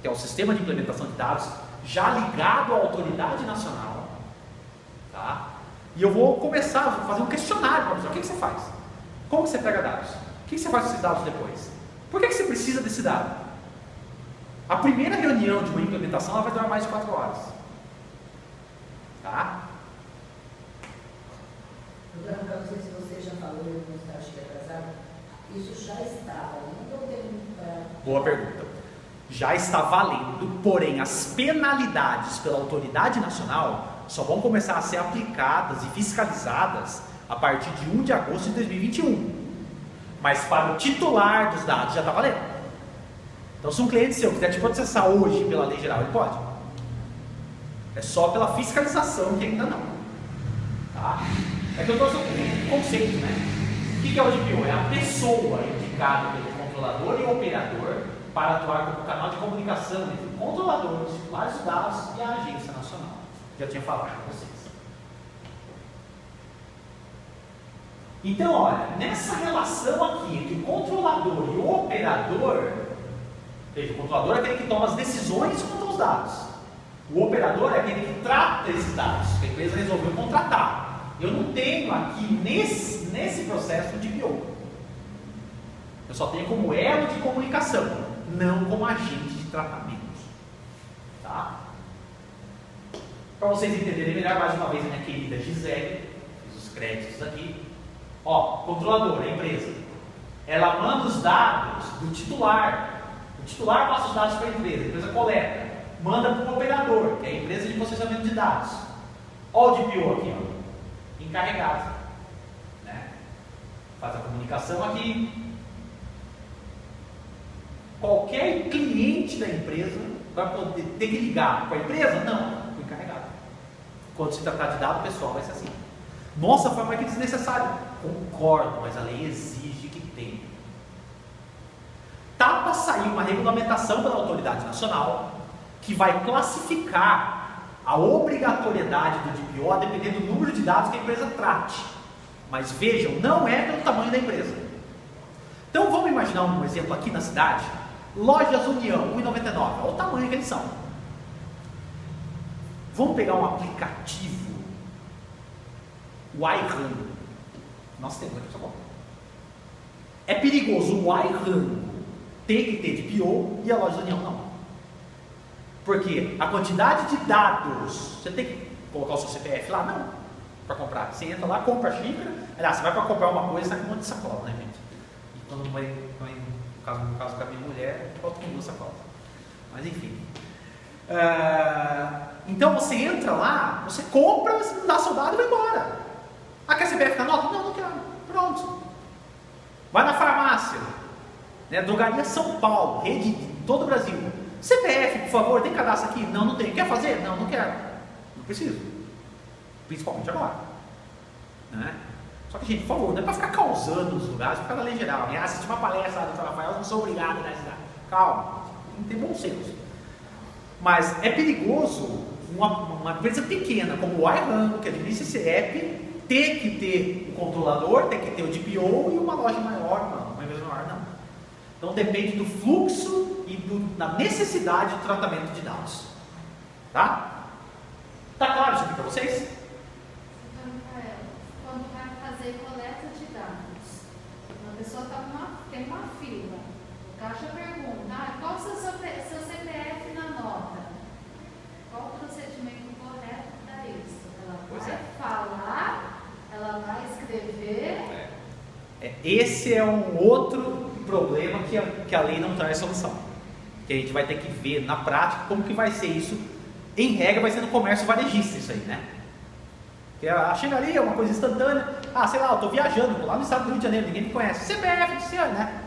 que é o sistema de implementação de dados, já ligado à autoridade nacional. Tá? E eu vou começar a fazer um questionário para você. O que você faz? Como você pega dados? O que você faz com esses dados depois? Por que você precisa desse dado? A primeira reunião de uma implementação ela vai durar mais de 4 horas. Tá? Doutora, não sei se você já falou, eu não estava atrasado, isso já está valendo ou tem para... Boa pergunta. Já está valendo, porém as penalidades pela autoridade nacional só vão começar a ser aplicadas e fiscalizadas a partir de 1 de agosto de 2021. Mas para o titular dos dados já está valendo. Então, se um cliente seu quiser te processar hoje pela lei geral, ele pode. É só pela fiscalização que ainda não. Tá? É que eu trouxe um conceito, né? O que é o DPO? É a pessoa indicada pelo controlador e operador para atuar como canal de comunicação entre o controlador, os titulares dos dados e a agência nacional. Já tinha falado com vocês. Então, olha, nessa relação aqui entre o controlador e o operador, veja, o controlador é aquele que toma as decisões quanto aos dados. O operador é aquele que trata esses dados, que a empresa resolveu contratar. Eu não tenho aqui nesse processo de DPO. Eu só tenho como elo de comunicação, não como agente de tratamento. Tá? Para vocês entenderem melhor, mais uma vez, a minha querida Gisele, fiz os créditos aqui. Ó, controlador, a empresa. Ela manda os dados do titular. O titular passa os dados para a empresa coleta. Manda para o operador, que é a empresa de processamento de dados. Ó o DPO aqui, ó. Encarregado. Né? Faz a comunicação aqui. Qualquer cliente da empresa vai poder ter que ligar para a empresa? Não, para o encarregado. Quando se tratar de dado pessoal, vai ser assim. Nossa, foi mais que desnecessário. Concordo, mas a lei exige que tenha. Tá para sair uma regulamentação pela autoridade nacional que vai classificar a obrigatoriedade do DPO a depender do número de dados que a empresa trate. Mas vejam, não é pelo tamanho da empresa. Então vamos imaginar um exemplo aqui na cidade. Lojas União, 1,99. Olha o tamanho que eles são. Vamos pegar um aplicativo, o iRango. Nós temos aqui, só é perigoso o iRango ter que ter DPO e a Lojas União não. Porque a quantidade de dados, você tem que colocar o seu CPF lá? Não. Para comprar. Você entra lá, compra a xícara. Aliás, você vai para comprar uma coisa, sai com um monte de sacola, né, gente? E quando vai no caso com a minha mulher, volta com 2 sacolas. Mas enfim. Então você entra lá, você compra, você não dá seu dado e vai embora. Ah, quer CPF na nota? Não, não quero. Pronto. Vai na farmácia. Né? Drogaria São Paulo, rede de todo o Brasil. CPF, por favor, tem cadastro aqui? Não, não tem. Quer fazer? Não, não quero. Não preciso. Principalmente agora. Né? Só que, gente, por favor, não é para ficar causando nos lugares por causa da lei geral. Né? Assistir uma palestra lá do Dr. Rafael, eu não sou obrigado a dar essa. Calma, tem que ter bom senso. Mas é perigoso uma empresa pequena, como o iRango, que administra esse app, ter que ter o controlador, ter que ter o DPO e uma loja maior, uma empresa maior, não. Então depende do fluxo e da necessidade de tratamento de dados. Tá? Tá claro isso aqui para vocês? Quando vai fazer coleta de dados, uma pessoa tem uma fila, o caixa pergunta, qual o seu CPF na nota? Qual o procedimento correto para isso? Ela vai falar, ela vai escrever. Esse é um outro problema que a lei não traz solução. Que a gente vai ter que ver na prática como que vai ser isso. Em regra vai ser no comércio varejista isso aí, né? Chega ali, é uma coisa instantânea. Sei lá, eu estou viajando, tô lá no estado do Rio de Janeiro, ninguém me conhece. CPF do senhor, né?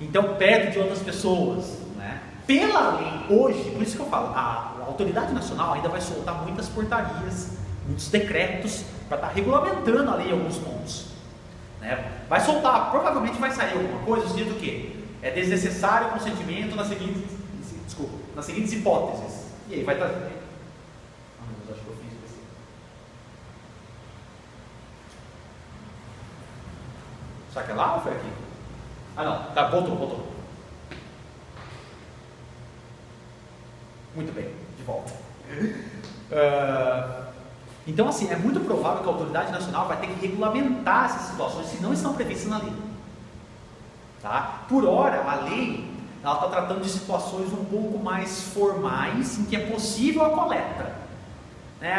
Então, perto de outras pessoas, né? Pela lei, hoje, por isso que eu falo, a autoridade nacional ainda vai soltar muitas portarias, muitos decretos, para estar regulamentando a lei em alguns pontos. Né? Vai soltar, provavelmente vai sair alguma coisa, no sentido do quê? É desnecessário o consentimento nas seguintes hipóteses. E aí vai estar... acho que eu fiz isso. Será que é lá ou foi aqui? Não, tá, voltou. Muito bem, de volta. Então, assim, é muito provável que a autoridade nacional vai ter que regulamentar essas situações se não estão previstas na lei. Tá? Por hora, a lei está tratando de situações um pouco mais formais, em que é possível a coleta. Né?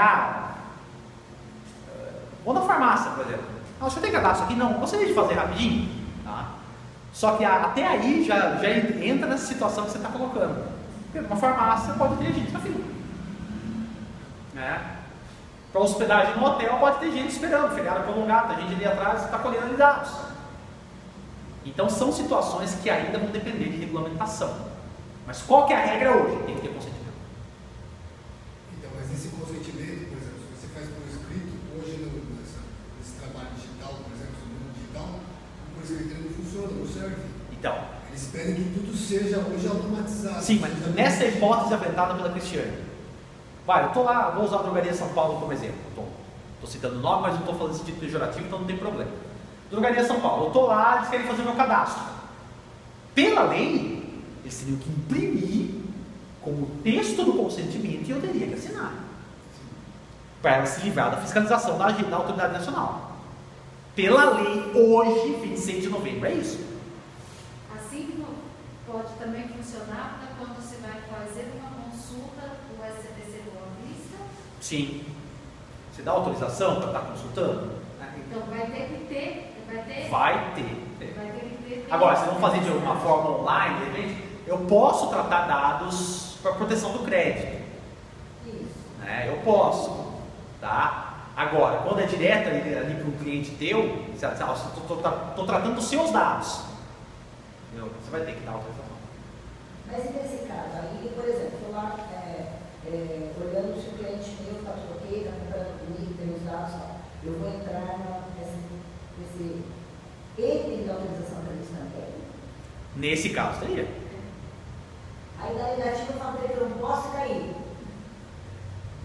Ou na farmácia, por exemplo. Ah, o senhor tem cadastro aqui? Não. Gostaria de fazer rapidinho? Tá? Só que até aí já entra nessa situação que você está colocando. Porque numa farmácia pode ter gente na fila. Né? Para hospedagem no hotel pode ter gente esperando, feriado prolongado, a gente ali atrás está colhendo ali dados. Então são situações que ainda vão depender de regulamentação. Mas qual que é a regra hoje? Tem que ter consentimento. Então, mas esse consentimento, por exemplo, se você faz por escrito, hoje nesse trabalho digital, por exemplo, no mundo digital, o por escrito ele não funciona, não serve. Então, Eles pedem que tudo seja hoje automatizado. sim, mas nessa hipótese apresentada pela Cristiane, vai, eu estou lá, vou usar a Drogaria São Paulo como exemplo. Estou citando o nome, mas não estou falando esse tipo pejorativo, então não tem problema. Drogaria São Paulo, eu estou lá, eles querem fazer o meu cadastro. Pela lei, eles teriam que imprimir como texto do consentimento e eu teria que assinar. Para se livrar da fiscalização da Autoridade Nacional. Pela lei, hoje, 26 de novembro, é isso. Assim pode também funcionar para quando você vai fazer uma consulta do SCPC Boa Vista. Sim. Você dá autorização para estar consultando? Então vai ter que ter. Vai ter. Vai ter que ter. Agora, se vão fazer de alguma forma online, de repente, eu posso tratar dados para proteção do crédito. Isso. Né? Eu posso. Tá? Agora, quando é direto ali para um cliente teu, estou tratando dos seus dados. Entendeu? Você vai ter que dar autorização. Mas e nesse caso, aí, por exemplo, estou lá olhando se o cliente meu está ok, está comprando comigo, tem os dados, eu vou entrar nesse item de autorização para eles também. Nesse caso, teria. Aí na negativa eu falo que eu não posso cair.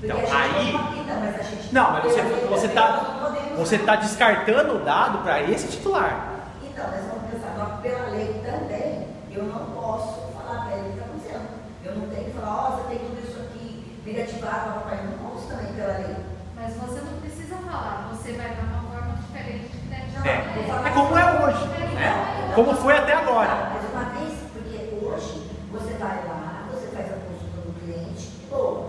Então, Porque a aí. gente mas a gente Não, mas podemos você está descartando o dado para esse titular. Então, nós vamos pensar, agora, pela lei também, eu não posso falar para ele o que está acontecendo. Eu não tenho que falar, ó, você tem tudo isso aqui negativado, papai, eu não posso também pela lei. Mas você não precisa falar, você vai dar uma forma diferente de creditar. É como é hoje. Né? Como foi até agora. Mas uma vez, porque hoje você vai lá, você faz a consulta do cliente, pô,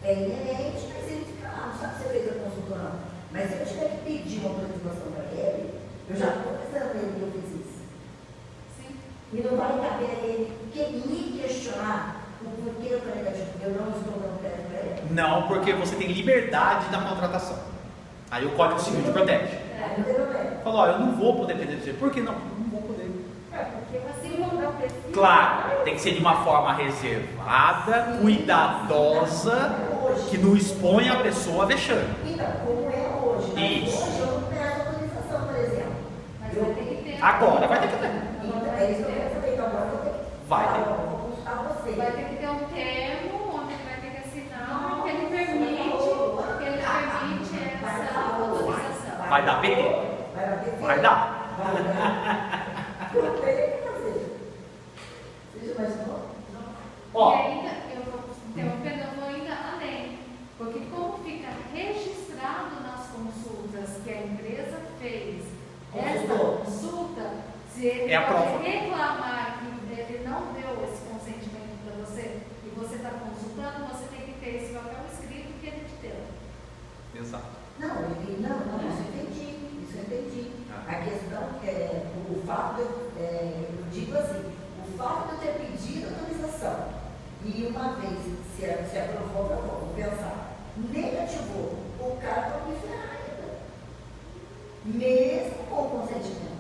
é inerente, mas ele fica lá, não sabe se você fez a consulta ou não. Mas se eu tiver que pedir uma autorização para ele, eu já estou pensando nele que eu fiz isso. Sim. E não vai caber a ele me questionar o porquê eu estou negativo, eu não estou dando crédito para ele. Não, porque você tem liberdade na contratação. Aí o Código Civil te protege. Aí não tem problema. Falou, ó, eu não vou poder pedir você. Por que não? Não vou poder. Porque assim não dá pesquisa. Claro, tem que ser de uma forma reservada, cuidadosa, que não expõe a pessoa a vexame. Então, como é hoje, mas Isso. hoje eu não peço autorização, por exemplo. Mas vai ter que ter. Agora vai ter que ter. Então, é isso que eu quero saber, então agora eu vou ter que Vai ter. falar, eu vou consultar você. Vai ter que ter um termo onde ele vai ter que assinar que ele permite essa autorização. Vai dar PT. Vai dar PT? Vai dar. Vai dar. Eu tenho que fazer. Você já imaginou? Ó. E ainda, eu vou ainda além, porque como fica registrado nas consultas que a empresa fez esta consulta, se ele É a prova. pode reclamar que ele não deu esse consentimento para você e você está consultando, você tem que ter esse papel escrito que ele te deu. Exato. Não, isso eu entendi. A questão é, o fato eu digo assim, o fato de eu ter pedido autorização e uma vez se aprovou, vou pensar, negativou, o cara pode me ferrar ainda. Mesmo com o consentimento.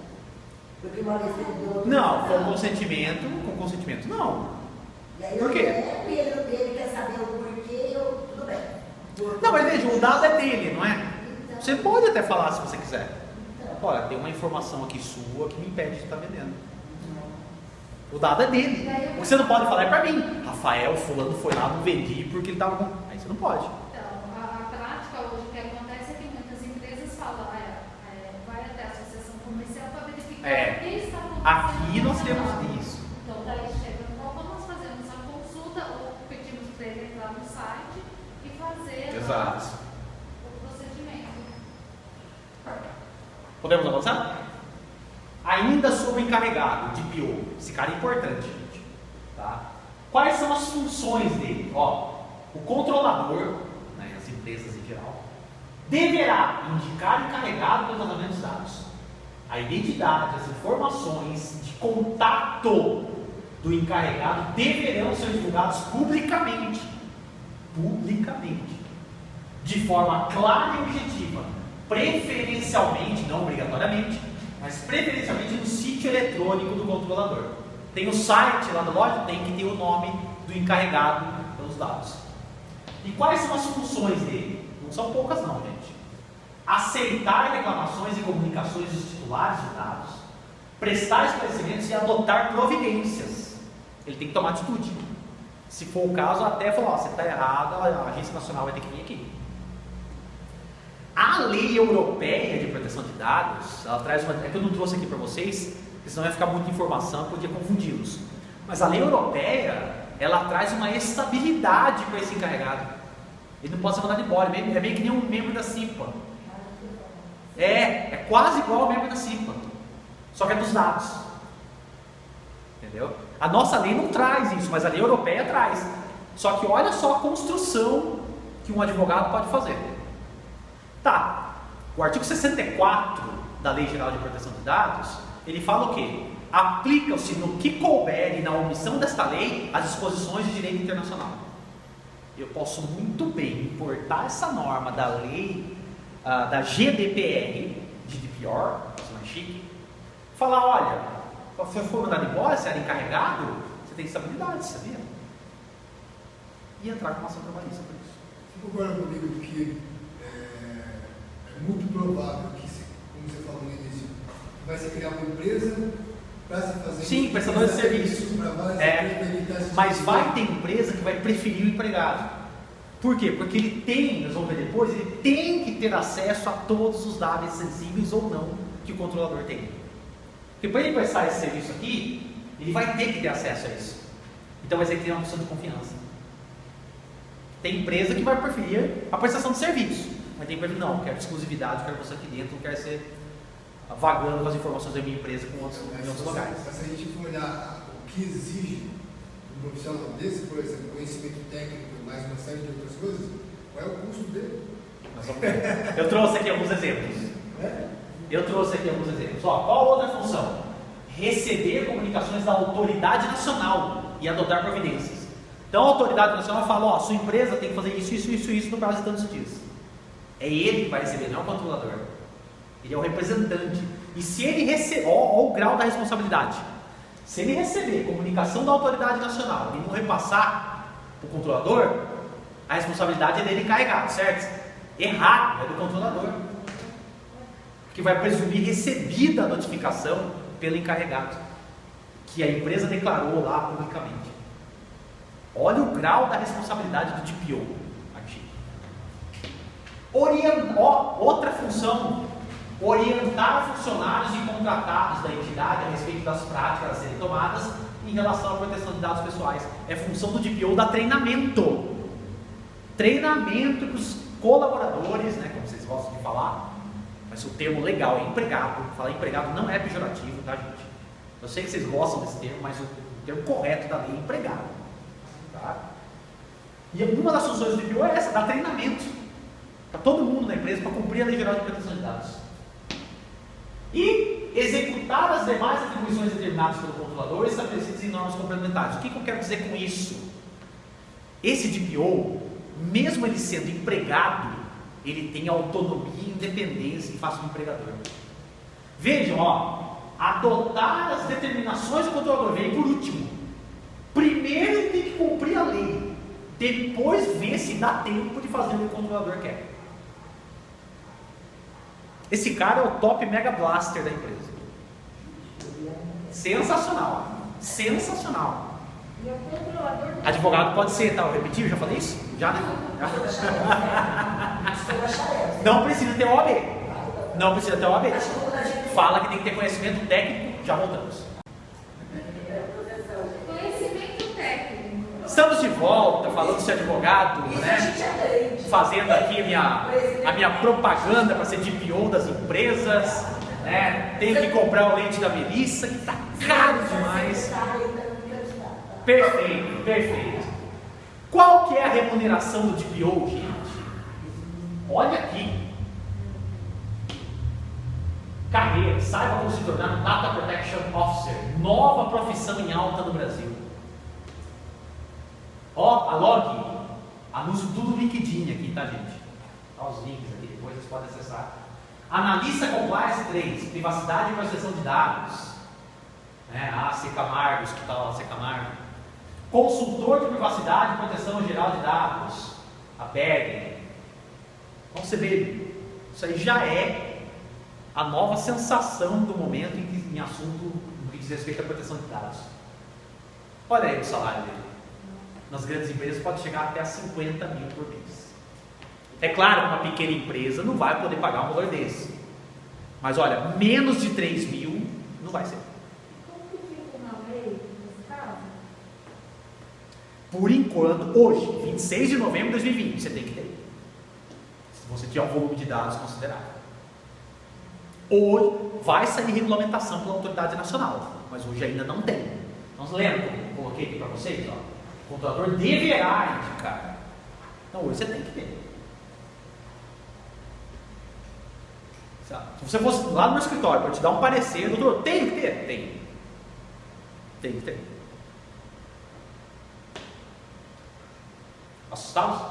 Porque uma vez que ele deu Não, autorização, com consentimento não. e aí Por quê? ele quer saber o porquê, tudo bem. Não, mas veja, o dado é dele, não é? Então, Você pode até falar se você quiser. então, Olha, tem uma informação aqui sua que me impede de estar vendendo. O dado é dele. O que você não pode falar é para mim. Rafael, fulano foi lá, não vendi porque ele estava com... Aí você não pode. Então, a prática hoje que acontece é que muitas empresas falam, vai até a associação comercial para verificar o que está acontecendo. Aqui nós na temos norma. isso. Então, daí chega no local, nós fazemos a consulta ou pedimos para ele entrar no site e fazer Exato. o procedimento. Podemos avançar? Ainda sobre o encarregado de PO. Esse cara é importante, gente. Tá? Quais são as funções dele? Ó, o controlador, né, as empresas em geral, deverá indicar encarregado pelo tratamento dos dados. A identidade, as informações de contato do encarregado deverão ser divulgados publicamente, de forma clara e objetiva, preferencialmente, não obrigatoriamente, mas preferencialmente no sítio eletrônico do controlador. Tem o site lá da loja, tem que ter o nome do encarregado pelos dados. E quais são as funções dele? Não são poucas não, gente. Aceitar reclamações e comunicações dos titulares de dados, prestar esclarecimentos e adotar providências. Ele tem que tomar atitude. Se for o caso, até falar, você está errado, a Agência Nacional vai ter que vir aqui. A Lei Europeia de Proteção de Dados, ela traz uma... É que eu não trouxe aqui para vocês, porque senão ia ficar muita informação, podia confundi-los. Mas a Lei Europeia, ela traz uma estabilidade para esse encarregado. Ele não pode ser mandado embora, é meio que nem um membro da CIPA. É quase igual ao membro da CIPA, só que é dos dados. Entendeu? A nossa lei não traz isso, mas a lei europeia traz. Só que olha só a construção que um advogado pode fazer. Tá, o artigo 64 da Lei Geral de Proteção de Dados, ele fala o quê? Aplicam-se no que couber e na omissão desta lei as disposições de direito internacional. Eu posso muito bem importar essa norma da lei, da GDPR, GDPR, mais chique, falar, olha, se você for mandado embora, se era encarregado, você tem estabilidade, sabia? E entrar com uma ação trabalhista por isso. Você concorda comigo de que é muito provável que, como você falou no início, vai se criar uma empresa para se fazer... Sim, prestador de serviço. Mas vai ter empresa que vai preferir o empregado. Por quê? Porque ele tem, nós vamos ver depois, ele tem que ter acesso a todos os dados sensíveis ou não que o controlador tem. Porque para ele prestar esse serviço aqui, ele vai ter que ter acesso a isso. Então vai ter que ter uma função de confiança. Tem empresa que vai preferir a prestação de serviço, mas tem empresa que não, quero exclusividade, quero você aqui dentro, não quero ser vagando com as informações da minha empresa com outros, em outros lugares. Mas se a gente for olhar o que exige um profissional desse, por exemplo, conhecimento técnico e mais uma série de outras coisas, qual é o custo dele? Eu trouxe aqui alguns exemplos. Ó, qual outra função? Receber comunicações da autoridade nacional e adotar providências. Então a autoridade nacional fala, ó, sua empresa tem que fazer isso no prazo de tantos dias. É ele que vai receber, não é o controlador. Ele é o representante. E se ele receber, ó o grau da responsabilidade. Se ele receber comunicação da autoridade nacional e não repassar para o controlador, a responsabilidade é dele encarregado, certo? Errado, é do controlador, que vai presumir recebida a notificação pelo encarregado, que a empresa declarou lá publicamente. Olha o grau da responsabilidade do DPO aqui. Outra função, orientar funcionários e contratados da entidade a respeito das práticas a serem tomadas em relação à proteção de dados pessoais. É função do DPO dar treinamento. Treinamento para os colaboradores, né, como vocês gostam de falar, mas o termo legal é empregado. Falar empregado não é pejorativo, tá, gente? Eu sei que vocês gostam desse termo, mas o termo correto da lei é empregado. Tá? E uma das funções do DPO é essa, dar treinamento para todo mundo na empresa para cumprir a Lei Geral de Proteção de Dados. E executar as demais atribuições determinadas pelo controlador estabelecidas em normas complementares. O que eu quero dizer com isso? Esse DPO, mesmo ele sendo empregado, ele tem autonomia e independência em face do empregador. Vejam, ó, adotar as determinações do controlador vem por último. Primeiro ele tem que cumprir a lei, depois ver se dá tempo de fazer o que o controlador quer. Esse cara é o top mega blaster da empresa. Sensacional. Sensacional. E o controlador... Advogado pode ser, tá? Eu repeti, eu já falei isso? Já, né? Não precisa ter OAB. Não precisa ter OAB. Fala que tem que ter conhecimento técnico, já voltamos. Conhecimento técnico. Estamos de volta, falando de ser advogado, né? Fazendo aqui a minha propaganda para ser DPO das empresas, né? Tenho que comprar o leite da Melissa, que está caro demais. Perfeito, perfeito. Qual que é a remuneração do DPO, gente? Olha aqui, saiba como se tornar um Data Protection Officer, nova profissão em alta no Brasil. Ó, a Log, anúncio tudo no LinkedIn aqui, tá, gente? Tá os links aqui, depois vocês podem acessar. Analista Compliance 3, privacidade e proteção de dados. A C. Camargos, que está lá, a C. Camargo. Consultor de privacidade e proteção geral de dados, a Bergen. Então você vê, isso aí já é a nova sensação do momento em assunto no que diz respeito à proteção de dados. Olha aí o salário dele. Nas grandes empresas pode chegar até a 50 mil por mês. É claro que uma pequena empresa não vai poder pagar um valor desse. Mas olha, menos de 3 mil não vai ser. Como que fica uma lei nesse caso? Por enquanto, hoje, 26 de novembro de 2020, você tem que ter. Se você tiver um volume de dados considerável. Hoje vai sair regulamentação pela autoridade nacional, mas hoje ainda não tem. Então lembra que eu coloquei aqui para vocês? Ó, o controlador deverá indicar. Então hoje você tem que ter. Se você fosse lá no meu escritório para te dar um parecer, doutor, tem que ter? Tem. Tem que ter. Assustados?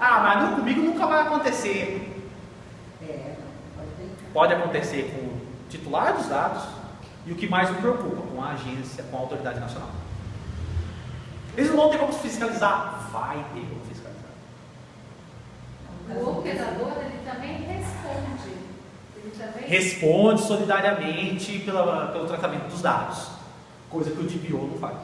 Mas não, comigo nunca vai acontecer. Pode acontecer com o titular dos dados e o que mais me preocupa, com a agência, com a autoridade nacional. Eles não vão ter como fiscalizar? Vai ter como fiscalizar. O operador, ele também responde. Responde solidariamente pelo tratamento dos dados, coisa que o DPO não faz.